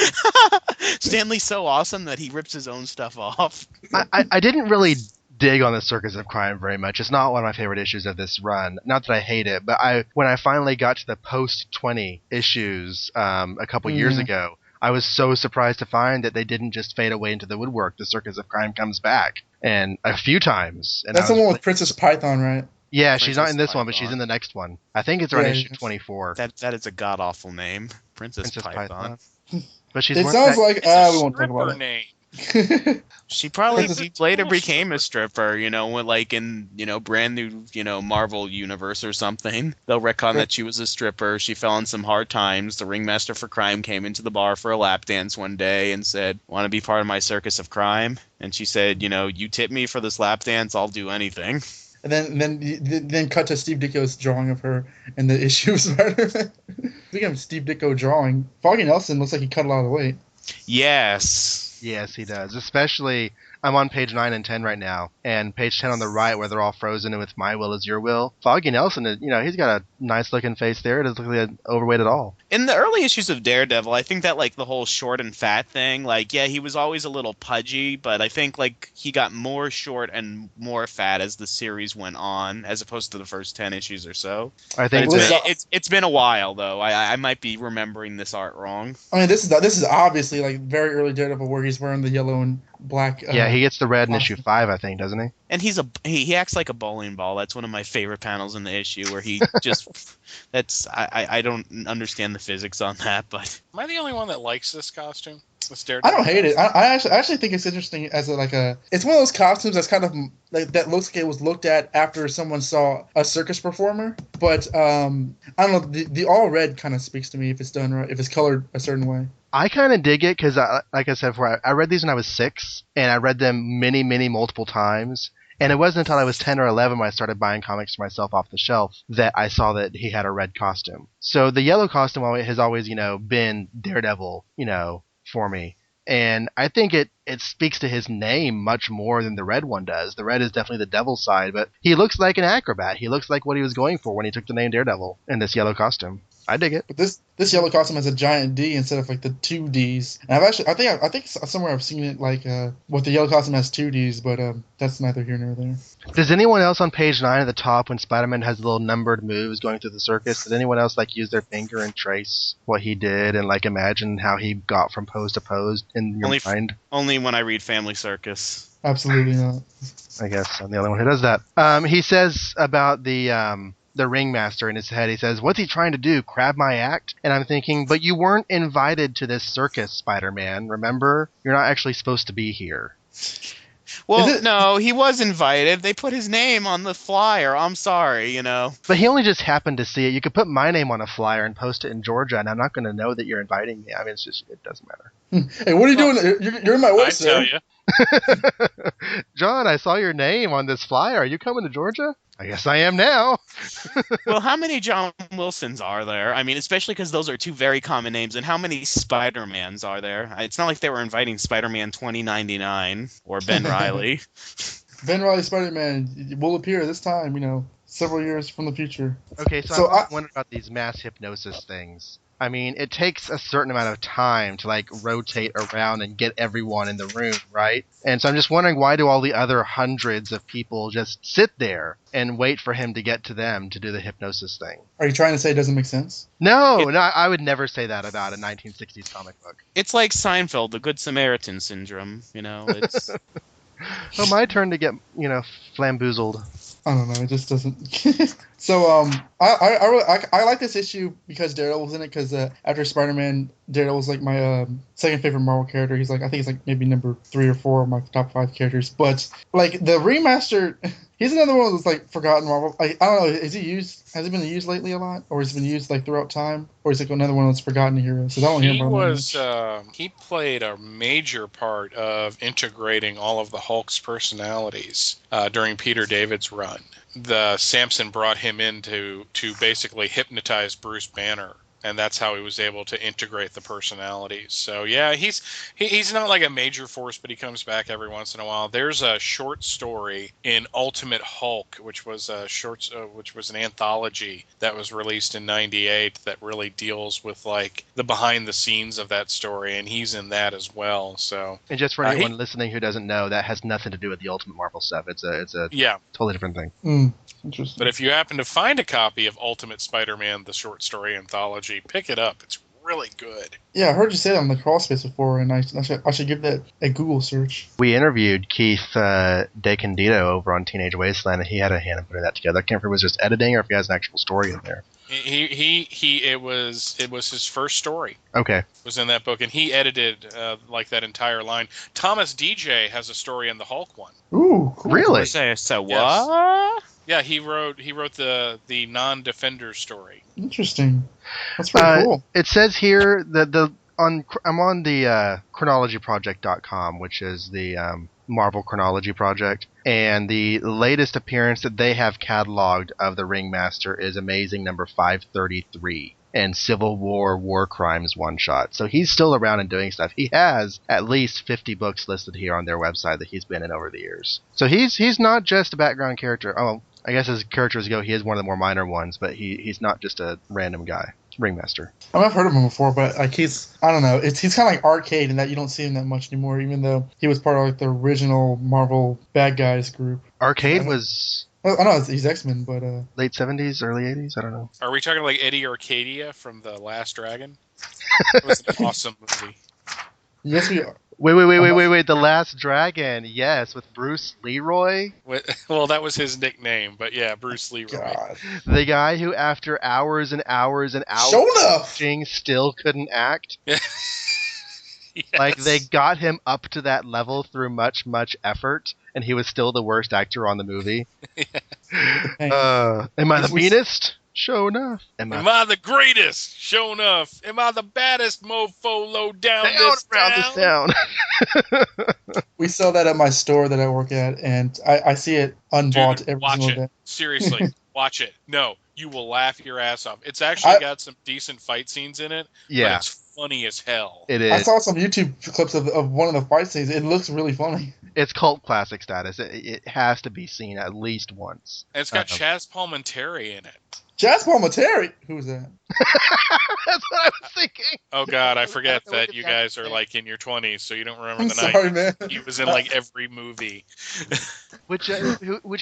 Stanley's so awesome that he rips his own stuff off. I didn't really dig on the Circus of Crime very much. It's not one of my favorite issues of this run. Not that I hate it, but when I finally got to the post 20 issues a couple years ago, I was so surprised to find that they didn't just fade away into the woodwork. The Circus of Crime comes back, and a few times. And that's the one with Princess Python, right? Yeah, she's not in this one, but she's in the next one. I think it's around issue 24. That is a god-awful name. Princess Python. But she's it sounds like we won't talk about name. She probably later became a stripper, like in, brand new, Marvel universe or something. They'll retcon that she was a stripper. She fell in some hard times. The ringmaster for crime came into the bar for a lap dance one day and said, want to be part of my circus of crime? And she said, you tip me for this lap dance, I'll do anything. And then cut to Steve Ditko's drawing of her in the issue of Spider-Man. Speaking of Steve Ditko drawing, Foggy Nelson looks like he cut a lot of weight. Yes. Yes, he does. Especially, I'm on page 9 and 10 right now, and page 10 on the right where they're all frozen with My Will Is Your Will. Foggy Nelson, he's got a nice-looking face there. It doesn't look like overweight at all. In the early issues of Daredevil, I think that, the whole short and fat thing, he was always a little pudgy, but I think, he got more short and more fat as the series went on, as opposed to the first 10 issues or so. I think it's been a while, though. I might be remembering this art wrong. I mean, this is obviously, very early Daredevil, where he's wearing the yellow and black. Yeah, he gets the red in costume. issue 5, I think, doesn't he? And he acts like a bowling ball. That's one of my favorite panels in the issue where he just I don't understand the physics on that, but Am I the only one that likes this costume? This I don't hate it. I actually think it's interesting as it's one of those costumes that's kind of like that looks like it was looked at after someone saw a circus performer. But I don't know. The all red kind of speaks to me if it's done right, if it's colored a certain way. I kind of dig it because, like I said before, I read these when I was 6, and I read them many multiple times. And it wasn't until I was 10 or 11 when I started buying comics for myself off the shelf that I saw that he had a red costume. So the yellow costume has always, been Daredevil, for me. And I think it speaks to his name much more than the red one does. The red is definitely the devil's side, but he looks like an acrobat. He looks like what he was going for when he took the name Daredevil in this yellow costume. I dig it. But this yellow costume has a giant D instead of like the 2 Ds. And I think somewhere I've seen it like with the yellow costume has 2 Ds, but that's neither here nor there. Does anyone else on page 9 at the top when Spider-Man has little numbered moves going through the circus, does anyone else use their finger and trace what he did and imagine how he got from pose to pose in your mind? Only when I read Family Circus. Absolutely not. I guess I'm the only one who does that. He says about the ringmaster in his head, he says, "What's he trying to do, crab my act?" And I'm thinking, but you weren't invited to this circus, Spider-Man, remember? You're not actually supposed to be here. Well, no, he was invited. They put his name on the flyer. I'm sorry, But he only just happened to see it. You could put my name on a flyer and post it in Georgia, and I'm not going to know that you're inviting me. I mean, it doesn't matter. Hey, what are you doing? You're in my way, sir. I tell you. John, I saw your name on this flyer. Are you coming to Georgia? I guess I am now. Well, how many John Wilsons are there? I mean, especially because those are 2 very common names. And how many Spider-Mans are there? It's not like they were inviting Spider-Man 2099 or Ben Reilly. Ben Reilly Spider-Man will appear this time, several years from the future. Okay, so I'm wondering about these mass hypnosis things. I mean, it takes a certain amount of time to rotate around and get everyone in the room, right? And so I'm just wondering, why do all the other hundreds of people just sit there and wait for him to get to them to do the hypnosis thing? Are you trying to say it doesn't make sense? No, I would never say that about a 1960s comic book. It's like Seinfeld, the Good Samaritan syndrome. It's Well, my turn to get, flamboozled. I don't know. It just doesn't. So I like this issue because Daredevil's in it. Because after Spider-Man, Daredevil's my second favorite Marvel character. I think he's maybe number 3 or 4 of my top 5 characters. But the remaster, he's another one that's forgotten Marvel. I don't know. Has he been used lately a lot, or has he been used throughout time, or is it another one that's forgotten heroes? He played a major part of integrating all of the Hulk's personalities during Peter David's run. The Samson brought him in to basically hypnotize Bruce Banner, and that's how he was able to integrate the personalities. So yeah, he's not like a major force, but he comes back every once in a while. There's a short story in Ultimate Hulk, which was an anthology that was released in '98 that really deals with the behind the scenes of that story, and he's in that as well. So, and just for anyone listening who doesn't know, that has nothing to do with the Ultimate Marvel stuff. It's a totally different thing. Interesting. But if you happen to find a copy of Ultimate Spider-Man, the short story anthology, pick it up. It's really good. Yeah, I heard you say that on the crawl space before, and I should give that a Google search. We interviewed Keith DeCandido over on Teenage Wasteland, and he had a hand in putting that together. I can't remember if it was just editing or if he has an actual story in there. It was his first story. Okay. Was in that book, and he edited that entire line. Thomas DJ has a story in the Hulk one. Ooh, cool. Really? So what? Yes. Yeah, he wrote the non-Defender story. Interesting. That's pretty cool. It says here that I'm on the chronologyproject.com, which is the Marvel Chronology Project, and the latest appearance that they have cataloged of the Ringmaster is Amazing number 533. And Civil War Crimes one-shot. So he's still around and doing stuff. He has at least 50 books listed here on their website that he's been in over the years. So he's not just a background character. Oh, I guess as characters go, he is one of the more minor ones, but he's not just a random guy. Ringmaster. I've heard of him before, but he's, I don't know, he's kind of like Arcade in that you don't see him that much anymore, even though he was part of the original Marvel bad guys group. Arcade was... I know he's X-Men, but... late 70s, early 80s? I don't know. Are we talking like Eddie Arcadia from The Last Dragon? It was an awesome movie. Yes, we are. Wait. The Last Dragon. Yes, with Bruce Leroy. Well, that was his nickname, but yeah, Bruce Leroy. God. The guy who, after hours and hours and hours Show of enough. acting, still couldn't act. Yes. Like, they got him up to that level through much, much effort, and he was still the worst actor on the movie. Am I the meanest? Sure enough. Am I the greatest? Sure enough. Am I the baddest mofo low down this town? We sell that at my store that I work at, and I see it unbought Dude, every watch single it. day. Seriously, watch it. No, you will laugh your ass off. It's actually got some decent fight scenes in it, Yeah. but it's funny as hell. It is. I saw some YouTube clips of one of the fight scenes. It looks really funny. It's cult classic status. It has to be seen at least once. And it's got Chaz Palminteri in it. Chaz Palminteri? Who's that? That's what I was thinking. Oh God, I forget that you guys are like in your 20s, so you don't remember I'm the sorry, night. man. He was in like every movie. Which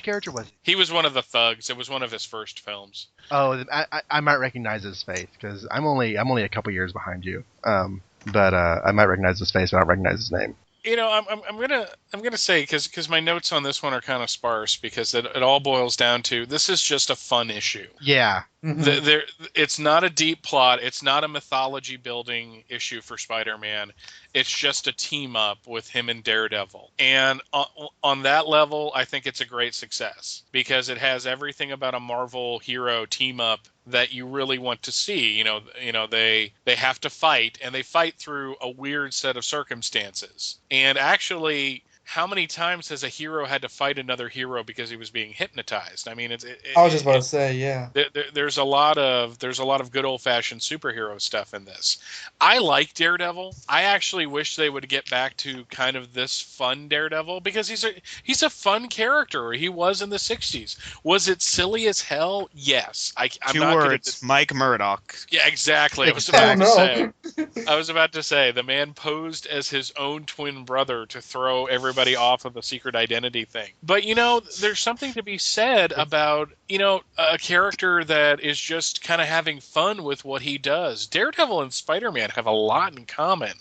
character was he? He was one of the thugs. It was one of his first films. Oh, I might recognize his face because I'm only a couple years behind you. But I might recognize his face, but I don't recognize his name. You know, I'm gonna say because my notes on this one are kind of sparse because it all boils down to this is just a fun issue. Yeah. Mhm. It's not a deep plot. It's not a mythology building issue for Spider-Man. It's just a team up with him and Daredevil. And on that level, I think it's a great success because it has everything about a Marvel hero team up that you really want to see. You know, they have to fight, and they fight through a weird set of circumstances. And actually, how many times has a hero had to fight another hero because he was being hypnotized? I mean, I was just about to say, yeah. There's a lot of good old fashioned superhero stuff in this. I like Daredevil. I actually wish they would get back to kind of this fun Daredevil because he's a fun character. He was in the 60s. Was it silly as hell? Yes. I'm Two not words: Mike Murdock. Yeah, exactly. I was about to say the man posed as his own twin brother to throw everybody off of the secret identity thing. But, you know, there's something to be said about, you know, a character that is just kind of having fun with what he does. Daredevil and Spider-Man have a lot in common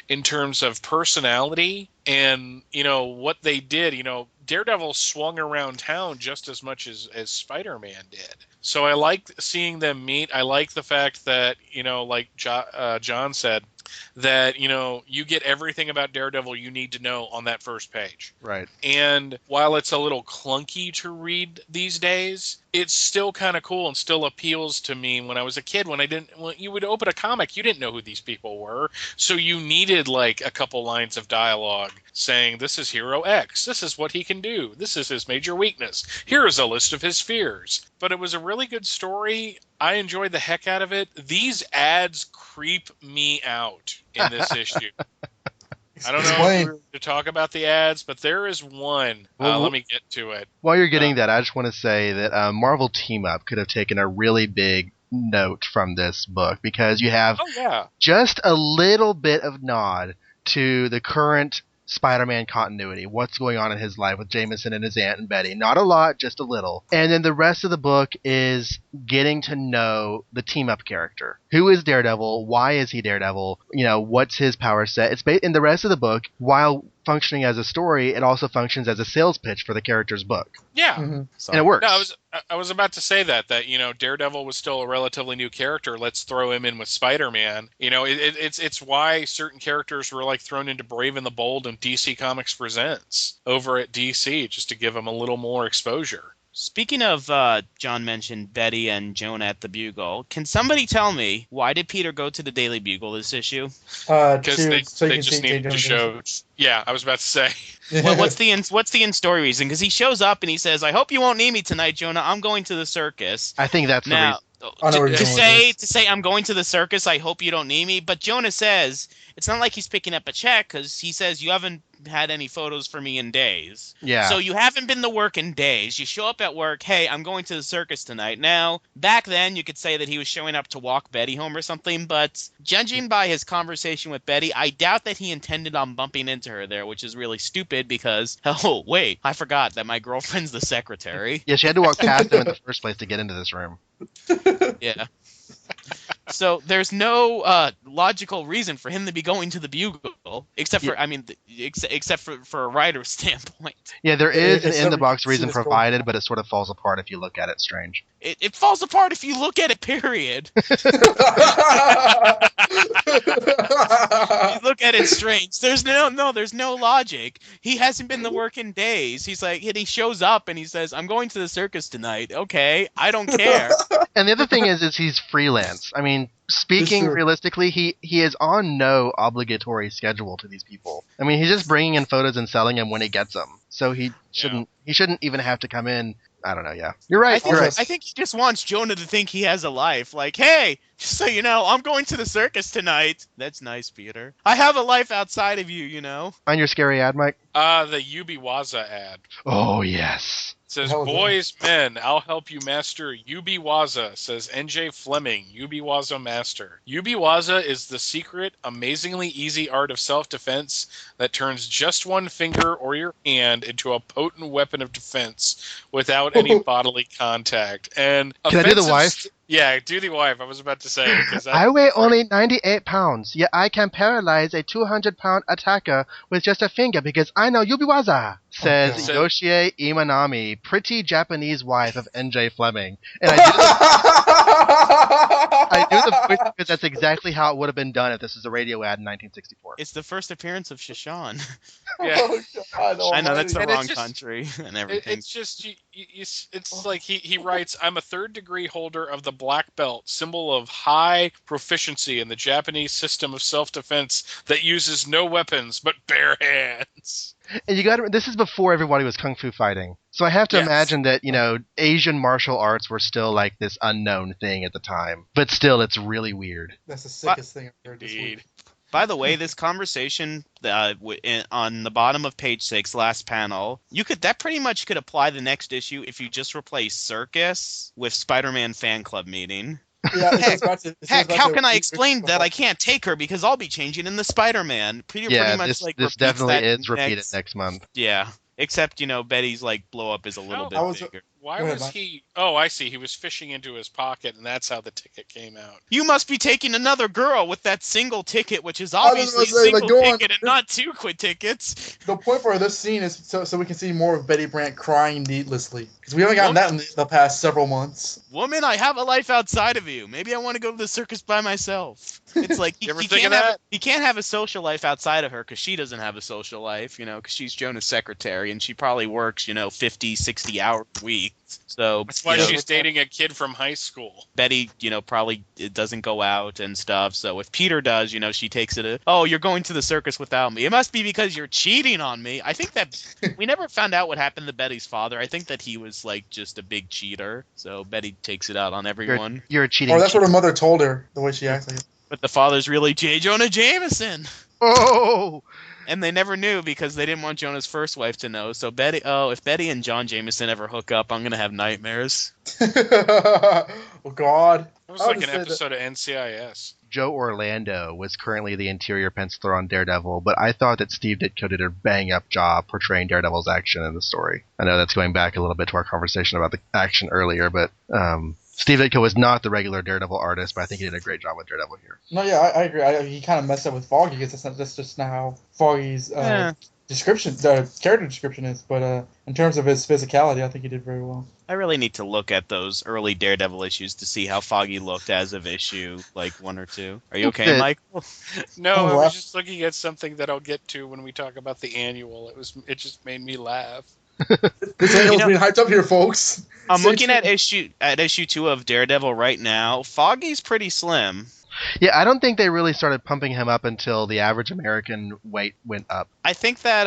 in terms of personality and, you know, what they did. You know, Daredevil swung around town just as much as Spider-Man did. So I like seeing them meet. I like the fact that, you know, like John said, that, you know, you get everything about Daredevil you need to know on that first page. Right. And while it's a little clunky to read these days, it's still kind of cool and still appeals to me. When I was a kid, when you would open a comic, you didn't know who these people were. So you needed like a couple lines of dialogue saying, this is Hero X. This is what he can do. This is his major weakness. Here is a list of his fears. But it was a really good story. I enjoyed the heck out of it. These ads creep me out in this issue. I don't know if we're to talk about the ads, but there is one. Let me get to it. While you're getting that, I just want to say that Marvel Team Up could have taken a really big note from this book because you have just a little bit of nod to the current Spider-Man continuity, what's going on in his life with Jameson and his aunt and Betty. Not a lot, just a little. And then the rest of the book is getting to know the team-up character. Who is Daredevil? Why is he Daredevil? You know, what's his power set? It's in the rest of the book, while functioning as a story, it also functions as a sales pitch for the character's book. Yeah. And it works. No, I was about to say that, you know, Daredevil was still a relatively new character. Let's throw him in with Spider-Man. You know, it's why certain characters were like thrown into Brave and the Bold and DC Comics Presents over at DC just to give them a little more exposure. Speaking of, John mentioned Betty and Jonah at the Bugle. Can somebody tell me, why did Peter go to the Daily Bugle this issue? Because they just needed to show. Yeah, I was about to say. What's the in-story reason? Because he shows up and he says, "I hope you won't need me tonight, Jonah. I'm going to the circus." I think that's the reason. To say I'm going to the circus, I hope you don't need me. But Jonah says it's not like he's picking up a check because he says you haven't had any photos for me in days. Yeah. So you haven't been to work in days. You show up at work, hey, I'm going to the circus tonight. Now, back then you could say that he was showing up to walk Betty home or something, but judging by his conversation with Betty, I doubt that he intended on bumping into her there, which is really stupid because, oh, wait, I forgot that my girlfriend's the secretary. Yeah, she had to walk past him in the first place to get into this room. Yeah. So there's no logical reason for him to be going to the Bugle. except for Yeah. I mean, except for a writer's standpoint. Yeah, there is an It's in-the-box never- reason it's gold. provided, but it sort of falls apart if you look at it strange. It falls apart if you look at it. Period. You look at it strange. There's no logic. He hasn't been to work in days. He's like, and he shows up and he says, "I'm going to the circus tonight." Okay, I don't care. And the other thing is he's freelance. I mean, speaking true. realistically, he is on no obligatory schedule to these people. I mean, he's just bringing in photos and selling them when he gets them. So he shouldn't even have to come in. I don't know. Yeah, you're right. You're right. I think he just wants Jonah to think he has a life. Like, hey, just so you know, I'm going to the circus tonight. That's nice, Peter. I have a life outside of you, you know. On your scary ad, Mike. The Yubi Waza ad. Oh yes. Says, Hell yeah. boys, men, I'll help you master Yubi Waza, says NJ Fleming, Yubi Waza master. Yubi Waza is the secret, amazingly easy art of self-defense that turns just one finger or your hand into a potent weapon of defense without any bodily contact. And Can I do the offensive wife? Yeah, do the wife. I was about to say. 'Cause I weigh only 98 pounds, yet I can paralyze a 200-pound attacker with just a finger because I know Yubiwaza, says God. Yoshie Imanami, pretty Japanese wife of NJ Fleming. And I do the voice because that's exactly how it would have been done if this was a radio ad in 1964. It's the first appearance of Shashan. Yeah. Oh, God, I know that's the And it's wrong just- country and everything. It's just it's like he writes, I'm a third degree holder of the black belt, symbol of high proficiency in the Japanese system of self-defense that uses no weapons but bare hands. And you got to, this is before everybody was kung fu fighting. So I have to Yes. imagine that, Asian martial arts were still like this unknown thing at the time. But still, it's really weird. That's the sickest thing I've heard this Indeed. week. By the way, this conversation on the bottom of page 6, last panel, that pretty much could apply the next issue if you just replace circus with Spider-Man fan club meeting. Yeah, it goes back to- it goes Heck, back how to- can I explain that I can't take her because I'll be changing in the Spider-Man? Pretty Yeah, much this repeats definitely that is repeated next month. Yeah, except Betty's blow up is a little Oh, bit bigger. Why Go ahead, was Mike. he? Oh, I see. He was fishing into his pocket, and that's how the ticket came out. You must be taking another girl with that single ticket, which is was obviously a gonna say, single go on. ticket and not 2 quid tickets. The point for this scene is so we can see more of Betty Brant crying needlessly. Because we haven't gotten that in the past several months. Woman, I have a life outside of you. Maybe I want to go to the circus by myself. It's like You ever think of that? he can't have a social life outside of her because she doesn't have a social life, because she's Jonah's secretary and she probably works, 50, 60 hours a week. So That's why you know, she's dating a kid from high school. Betty, probably doesn't go out and stuff. So if Peter does, she takes it. Oh, you're going to the circus without me. It must be because you're cheating on me. I think that we never found out what happened to Betty's father. I think that he was just a big cheater. So Betty takes it out on everyone. You're a cheating. Or that's what her mother told her, the way she acts like it. But the father's really J. Jonah Jameson. Oh! And they never knew because they didn't want Jonah's first wife to know. So if Betty and John Jameson ever hook up, I'm going to have nightmares. Oh, God. It was I would like an say that- episode of NCIS. Joe Orlando was currently the interior penciler on Daredevil, but I thought that Steve Ditko did a bang-up job portraying Daredevil's action in the story. I know that's going back a little bit to our conversation about the action earlier, but Steve Ditko was not the regular Daredevil artist, but I think he did a great job with Daredevil here. No, yeah, I agree. He kind of messed up with Foggy because that's just not how Foggy's description, the character description is. But in terms of his physicality, I think he did very well. I really need to look at those early Daredevil issues to see how Foggy looked as of issue 1 or 2. Are you okay, Good. Michael? No, Oh, I wow. was just looking at something that I'll get to when we talk about the annual. It just made me laugh. This annual's being hyped up here, folks. I'm Stay looking tuned. at issue 2 of Daredevil right now. Foggy's pretty slim. Yeah, I don't think they really started pumping him up until the average American weight went up. I think that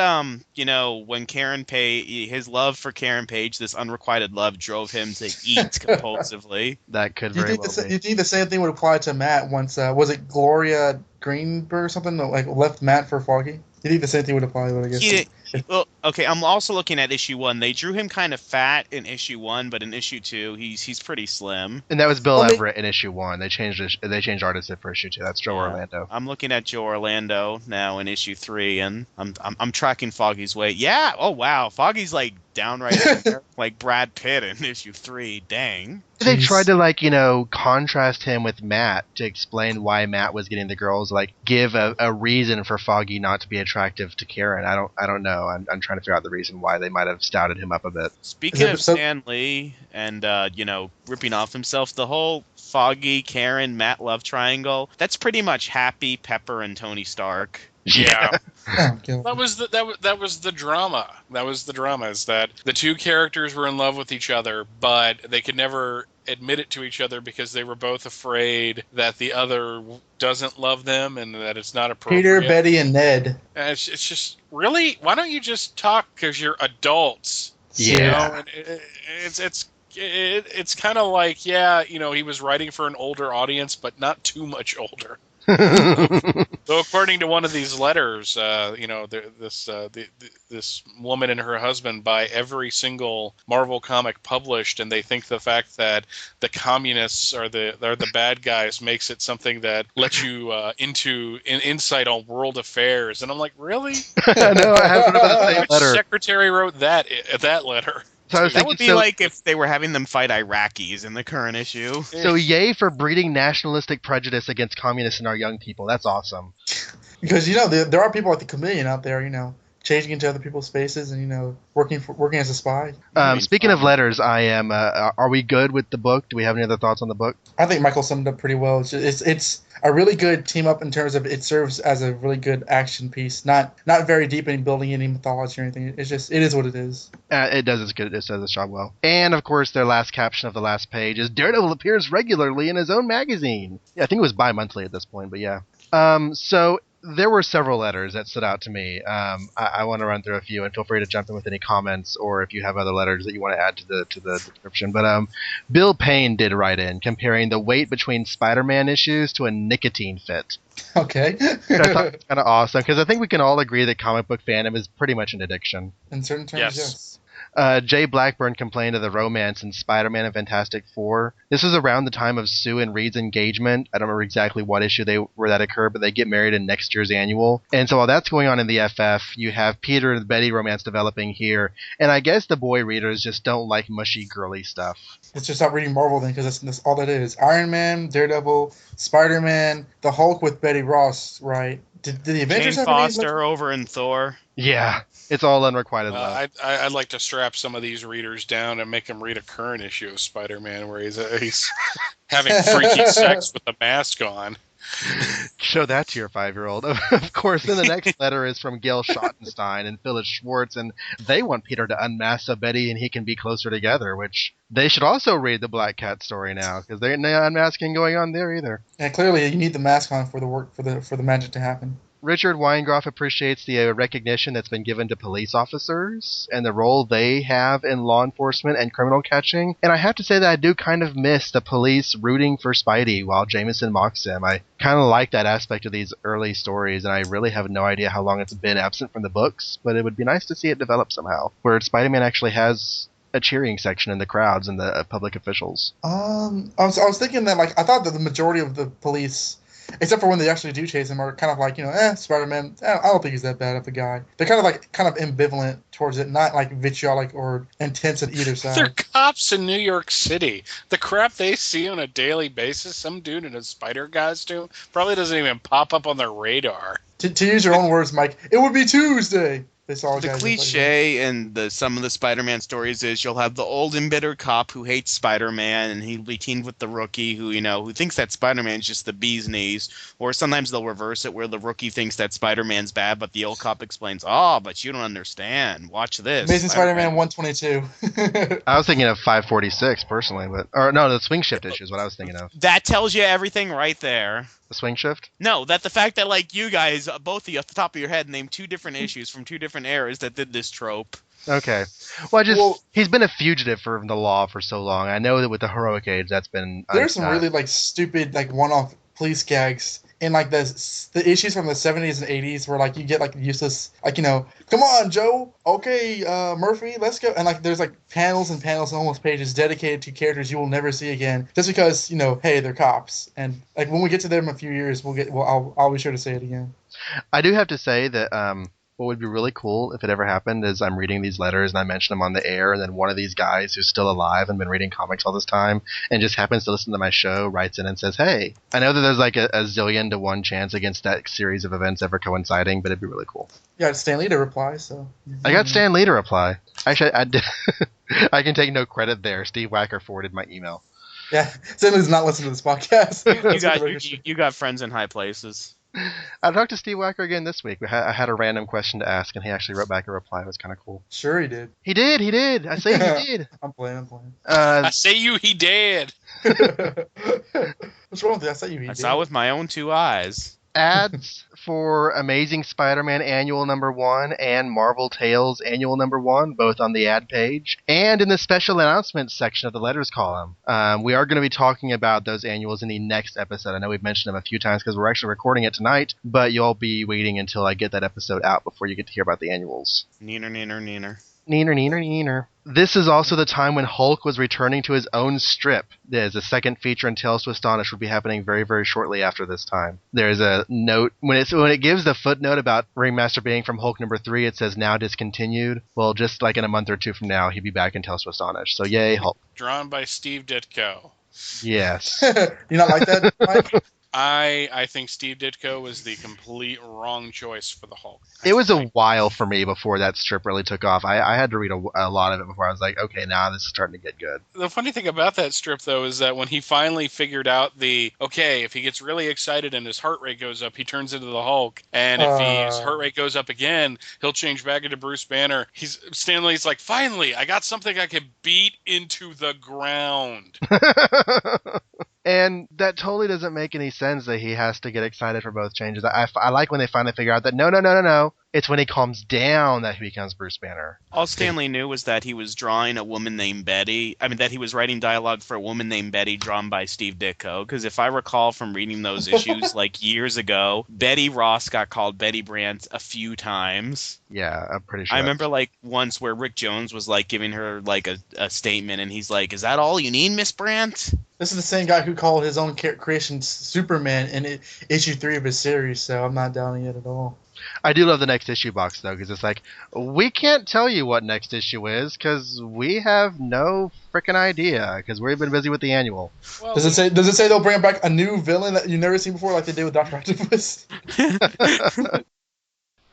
when Karen Page, his love for Karen Page, this unrequited love, drove him to eat compulsively. That could You very think, well you be. think the same thing would apply to Matt once, was it Gloria Greenberg or something, left Matt for Foggy? You think the same thing would apply, I guess? Well, Okay, I'm also looking at issue 1. They drew him kind of fat in issue 1, but in issue 2, he's pretty slim. And that was Bill Everett in issue 1. They changed artists for issue 2. That's Joe Orlando. I'm looking at Joe Orlando now in issue 3, and I'm tracking Foggy's weight. Yeah. Oh wow, Foggy's like downright like Brad Pitt in issue 3. Dang. They tried to contrast him with Matt to explain why Matt was getting the girls, give a reason for Foggy not to be attractive to Karen. I don't know. I'm trying to figure out the reason why they might have stouted him up a bit. Speaking of Stan Lee and ripping off himself, the whole Foggy, Karen, Matt love triangle, that's pretty much Happy, Pepper, and Tony Stark. Yeah. That was the drama. That was the drama, is that the two characters were in love with each other, but they could never admit it to each other because they were both afraid that the other doesn't love them and that it's not appropriate. Peter, Betty, and Ned. And it's just, really? Why don't you just talk because you're adults? Yeah. You know? And it's kind of like, he was writing for an older audience, but not too much older. So according to one of these letters, this woman and her husband buy every single Marvel comic published, and they think the fact that the communists are the bad guys makes it something that lets you into insight on world affairs. And I'm like, really? No, I haven't about the same Which letter. secretary wrote that letter? So that would be like if they were having them fight Iraqis in the current issue. So yay for breeding nationalistic prejudice against communists in our young people. That's awesome. Because there are people like the Chameleon out there, changing into other people's spaces and working as a spy. Speaking of letters, are we good with the book? Do we have any other thoughts on the book? I think Michael summed it up pretty well. It's a really good team up in terms of it serves as a really good action piece. Not very deep in building any mythology or anything. It is what it is. It does its job well. And of course, their last caption of the last page is Daredevil appears regularly in his own magazine. Yeah, I think it was bi-monthly at this point, but yeah. So there were several letters that stood out to me. I want to run through a few, and feel free to jump in with any comments or if you have other letters that you want to add to the description. But Bill Payne did write in comparing the wait between Spider-Man issues to a nicotine fit. Okay. I thought was kind of awesome because I think we can all agree that comic book fandom is pretty much an addiction. In certain terms, yes. Jay Blackburn complained of the romance in Spider-Man and Fantastic Four. This was around the time of Sue and Reed's engagement. I don't remember exactly what issue that occurred, but they get married in next year's annual. And so while that's going on in the FF, you have Peter and Betty romance developing here. And I guess the boy readers just don't like mushy, girly stuff. Let's just stop reading Marvel then, because that's all that is. Iron Man, Daredevil, Spider-Man, the Hulk with Betty Ross, right? Did the Avengers Jane have any? Foster over in Thor. Yeah, it's all unrequited love. I'd like to strap some of these readers down and make them read a current issue of Spider-Man where he's having freaky sex with a mask on. Show that to your 5-year-old. Of course, then the next letter is from Gail Schottenstein and Phyllis Schwartz, and they want Peter to unmask so Betty and he can be closer together, which they should also read the Black Cat story now, because there's no unmasking going on there either. And clearly, you need the mask on for the magic to happen. Richard Weingroff appreciates the recognition that's been given to police officers and the role they have in law enforcement and criminal catching. And I have to say that I do kind of miss the police rooting for Spidey while Jameson mocks him. I kind of like that aspect of these early stories, and I really have no idea how long it's been absent from the books, but it would be nice to see it develop somehow, where Spider-Man actually has a cheering section in the crowds and the public officials. I was thinking that, I thought that the majority of the police, except for when they actually do chase him, are kind of Spider-Man, I don't think he's that bad of a guy. They're kind of ambivalent towards it, not vitriolic or intense at either side. They're cops in New York City. The crap they see on a daily basis, some dude in a spider costume probably doesn't even pop up on their radar. To use your own words, Mike, it would be Tuesday. The cliche in some of the Spider-Man stories is you'll have the old embittered cop who hates Spider-Man, and he'll be teamed with the rookie who thinks that Spider-Man's just the bee's knees. Or sometimes they'll reverse it where the rookie thinks that Spider-Man's bad, but the old cop explains, but you don't understand. Watch this. Amazing Spider-Man 122. I was thinking of 546 personally, the swing shift issue is what I was thinking of. That tells you everything right there. The swing shift? No, that the fact that you guys, both of you off the top of your head, named 2 different issues from 2 different eras that did this trope. Okay. Well, he's been a fugitive from the law for so long. I know that with the Heroic Age, that's been... There's some really, stupid, one-off police gags in like the issues from the 70s and 80s where like you get like useless, like, you know, come on Joe, okay, Murphy, let's go, and like there's like panels and panels and almost pages dedicated to characters you will never see again just because, you know, hey, they're cops, and like when we get to them in a few years I'll be sure to say it again. I do have to say that what would be really cool if it ever happened is I'm reading these letters and I mention them on the air, and then one of these guys who's still alive and been reading comics all this time and just happens to listen to my show writes in and says, hey, I know that there's like a zillion to one chance against that series of events ever coinciding, but it'd be really cool. You got Stan Lee to reply, so. I got Stan Lee to reply. Actually, I did. I can take no credit there. Steve Wacker forwarded my email. Yeah, Stan Lee's not listening to this podcast. You got friends in high places. I talked to Steve Wacker again this week. I had a random question to ask, and he actually wrote back a reply. It was kind of cool. Sure he did. He did. I say he did. I'm playing. I say he did. What's wrong with that? I say he did. I saw with my own two eyes. Ads for Amazing Spider-Man Annual #1 and Marvel Tales Annual #1, both on the ad page, and in the special announcements section of the letters column. We are going to be talking about those annuals in the next episode. I know we've mentioned them a few times because we're actually recording it tonight, but you'll be waiting until I get that episode out before you get to hear about the annuals. Neener. Neener. This is also the time when Hulk was returning to his own strip. There's a second feature in Tales to Astonish will be happening very, very shortly after this time. There's a note when it gives the footnote about Ringmaster being from Hulk #3. It says now discontinued. Well, just like in a month or two from now, he'll be back in Tales to Astonish. So yay, Hulk! Drawn by Steve Ditko. Yes. You not like that, Mike? I think Steve Ditko was the complete wrong choice for the Hulk. It was a while for me before that strip really took off. I had to read a lot of it before I was like, okay, now this is starting to get good. The funny thing about that strip, though, is that when he finally figured out if he gets really excited and his heart rate goes up, he turns into the Hulk. And if his heart rate goes up again, he'll change back into Bruce Banner. Stan Lee's like, finally, I got something I can beat into the ground. And that totally doesn't make any sense that he has to get excited for both changes. I like when they finally figure out that no. It's when he calms down that he becomes Bruce Banner. All Stanley knew was that he was drawing a woman named Betty. I mean, that he was writing dialogue for a woman named Betty drawn by Steve Ditko. Because if I recall from reading those issues like years ago, Betty Ross got called Betty Brant a few times. Yeah, I'm pretty sure. I remember like once where Rick Jones was like giving her like a statement, and he's like, "Is that all you need, Miss Brant?" This is the same guy who called his own creation Superman in issue 3 of his series, so I'm not doubting it at all. I do love the next issue box, though, because it's like, we can't tell you what next issue is, because we have no freaking idea, because we've been busy with the annual. Well, does it say they'll bring back a new villain that you've never seen before, like they did with Dr. Octopus?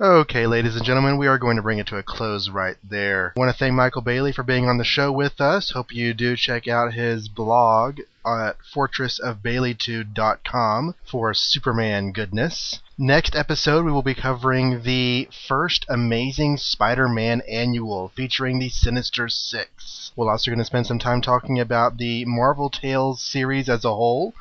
Okay, ladies and gentlemen, we are going to bring it to a close right there. I want to thank Michael Bailey for being on the show with us. Hope you do check out his blog at fortressofbaileytude.com for Superman goodness. Next episode, we will be covering the first Amazing Spider-Man Annual featuring the Sinister Six. We're also going to spend some time talking about the Marvel Tales series as a whole,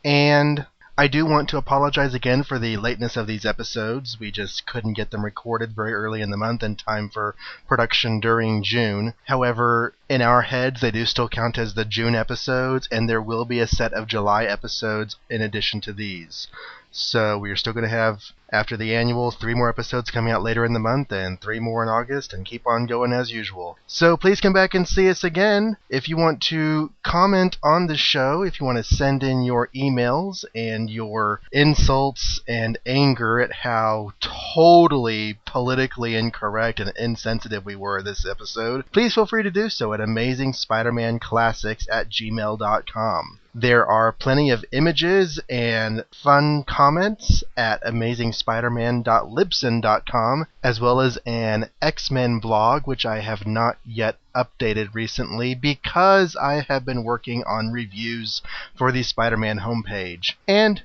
and I do want to apologize again for the lateness of these episodes. We just couldn't get them recorded very early in the month in time for production during June. However, in our heads, they do still count as the June episodes, and there will be a set of July episodes in addition to these. So we are still going to have, after the annual, 3 more episodes coming out later in the month and 3 more in August, and keep on going as usual. So please come back and see us again. If you want to comment on the show, if you want to send in your emails and your insults and anger at how totally politically incorrect and insensitive we were this episode, please feel free to do so at amazingspidermanclassics@gmail.com. There are plenty of images and fun comments at amazingspiderman.libsyn.com, as well as an X-Men blog, which I have not yet updated recently because I have been working on reviews for the Spider-Man homepage and,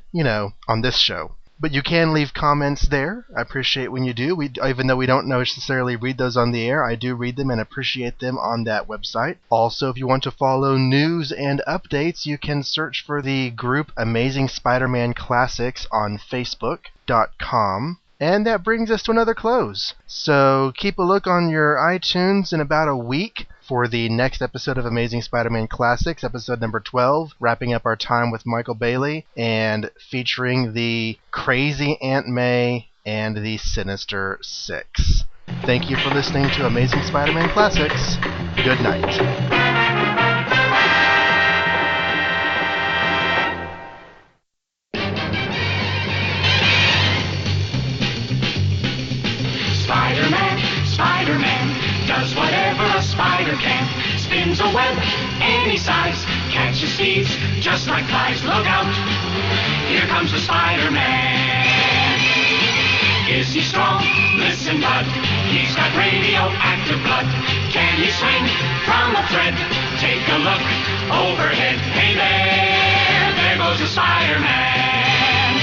on this show. But you can leave comments there. I appreciate when you do. Even though we don't necessarily read those on the air, I do read them and appreciate them on that website. Also, if you want to follow news and updates, you can search for the group Amazing Spider-Man Classics on Facebook.com. And that brings us to another close. So keep a look on your iTunes in about a week for the next episode of Amazing Spider-Man Classics, episode number 12, wrapping up our time with Michael Bailey and featuring the crazy Aunt May and the Sinister Six. Thank you for listening to Amazing Spider-Man Classics. Good night. Spider-Man does whatever a spider can. Spins a web any size, catches thieves just like flies. Look out, here comes the Spider-Man. Is he strong? Listen, bud, he's got radioactive blood. Can he swing from a thread? Take a look overhead. Hey there goes the Spider-Man.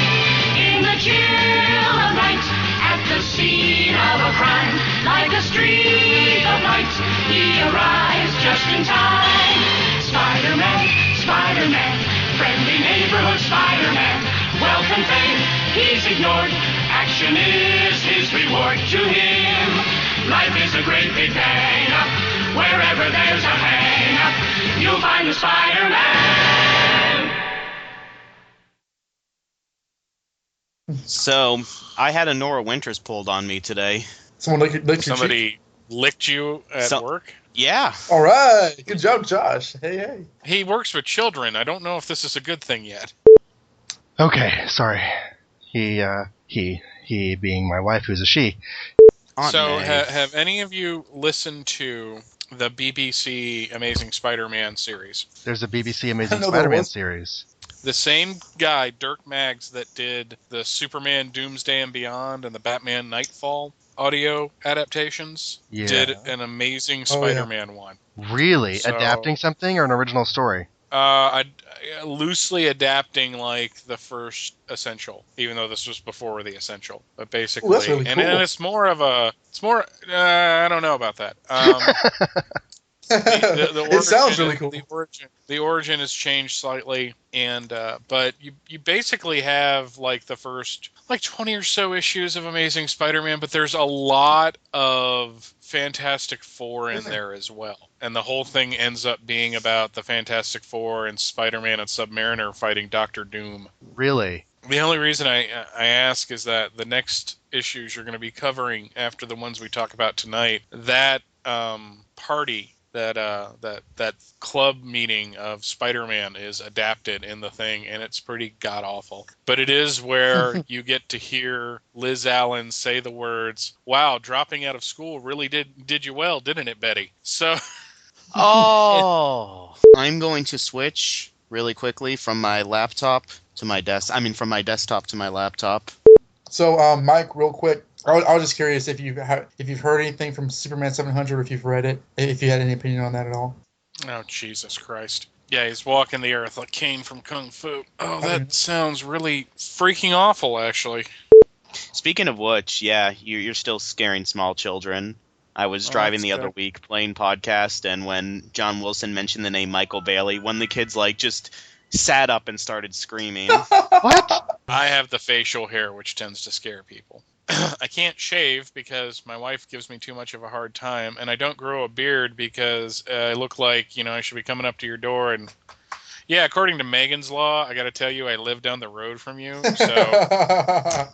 In the chill of night, at the scene of a crime, like a streak of light, he arrives just in time. Spider-Man, Spider-Man, friendly neighborhood Spider-Man. Wealth and fame, he's ignored. Action is his reward to him. Life is a great big hang-up. Wherever there's a hang-up, you'll find the Spider-Man. So, I had a Nora Winters pulled on me today. Somebody licked you at work? Yeah. All right. Good job, Josh. Hey. He works with children. I don't know if this is a good thing yet. Okay, sorry. He being my wife, who's a she. So, have any of you listened to the BBC Amazing Spider-Man series? There's a BBC Amazing Spider-Man series. The same guy, Dirk Maggs, that did the Superman Doomsday and Beyond and the Batman Nightfall audio adaptations, did an Amazing Spider-Man one. Really? So, adapting something or an original story? Loosely adapting like the first Essential, even though this was before the Essential. But basically, that's really cool. And it's more I don't know about that. It sounds really cool. The origin has changed slightly, and but you basically have like the first 20 or so issues of Amazing Spider-Man, but there's a lot of Fantastic Four in there as well, and the whole thing ends up being about the Fantastic Four and Spider-Man and Submariner fighting Doctor Doom. Really? The only reason I ask is that the next issues you're going to be covering after the ones we talk about tonight, that party. That club meeting of Spider-Man is adapted in the thing, and it's pretty god-awful. But it is where you get to hear Liz Allen say the words, "Wow, dropping out of school really did you well, didn't it, Betty?" So... Oh! I'm going to switch really quickly from my laptop to my desk. From my desktop to my laptop. So, Mike, real quick, I was just curious if you've heard anything from Superman 700, or if you've read it, if you had any opinion on that at all. Oh, Jesus Christ. Yeah, he's walking the earth like Kane from Kung Fu. Oh, that sounds really freaking awful, actually. Speaking of which, yeah, you're still scaring small children. I was driving the other week playing podcast, and when John Wilson mentioned the name Michael Bailey, one of the kids just sat up and started screaming. What? I have the facial hair, which tends to scare people. I can't shave because my wife gives me too much of a hard time, and I don't grow a beard because I look like, I should be coming up to your door. And yeah, according to Megan's Law, I got to tell you, I live down the road from you. So.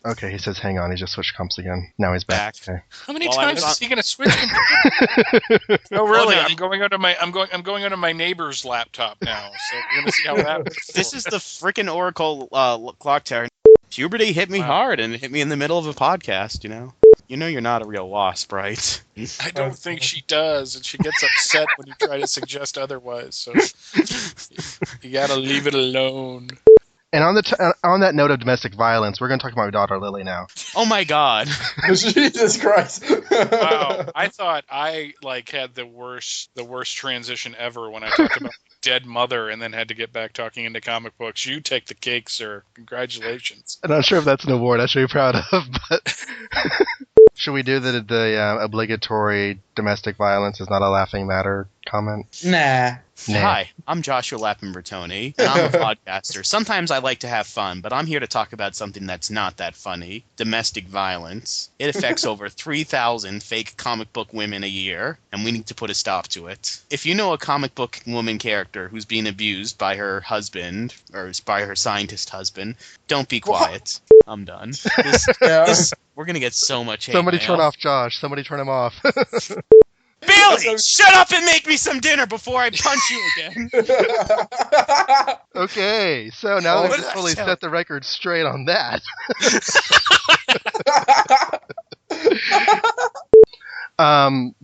Okay, he says, hang on, he just switched comps again. Now he's back. Okay. How many times is he going to switch? Oh, really? I'm going onto my neighbor's laptop now, so we're going to see how that works. This is the freaking Oracle clock tower. Puberty hit me hard, and it hit me in the middle of a podcast, You know you're not a real wasp, right? I don't think she does, and she gets upset when you try to suggest otherwise, so you got to leave it alone. And on that note of domestic violence, we're going to talk about my daughter Lily now. Oh my God! Jesus Christ! Wow, I thought I had the worst transition ever when I talked about dead mother, and then had to get back talking into comic books. You take the cake, sir. Congratulations. I'm not sure if that's an award I should be proud of, but should we do the obligatory domestic violence is not a laughing matter comment? Nah. Nah. Hi, I'm Joshua Lappin Bertoni, and I'm a podcaster. Sometimes I like to have fun, but I'm here to talk about something that's not that funny: domestic violence. It affects over 3,000 fake comic book women a year, and we need to put a stop to it. If you know a comic book woman character who's being abused by her husband, or by her scientist husband, don't be quiet. I'm done. We're going to get so much hate Somebody mail. turn off Josh. Somebody turn him off. Billy, shut up and make me some dinner before I punch you again. Okay, so now that What we've did I totally tell set the record straight on that.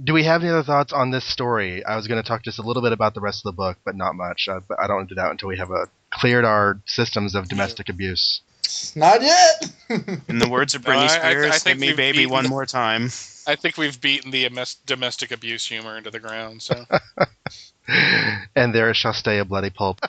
Do we have any other thoughts on this story? I was going to talk just a little bit about the rest of the book, but not much. But I don't want to do that until we have cleared our systems of domestic abuse. Not yet. In the words of Britney I Spears, think hit me we've baby beaten one the- more time. I think we've beaten the domestic abuse humor into the ground. So And there it shall stay a bloody pulp.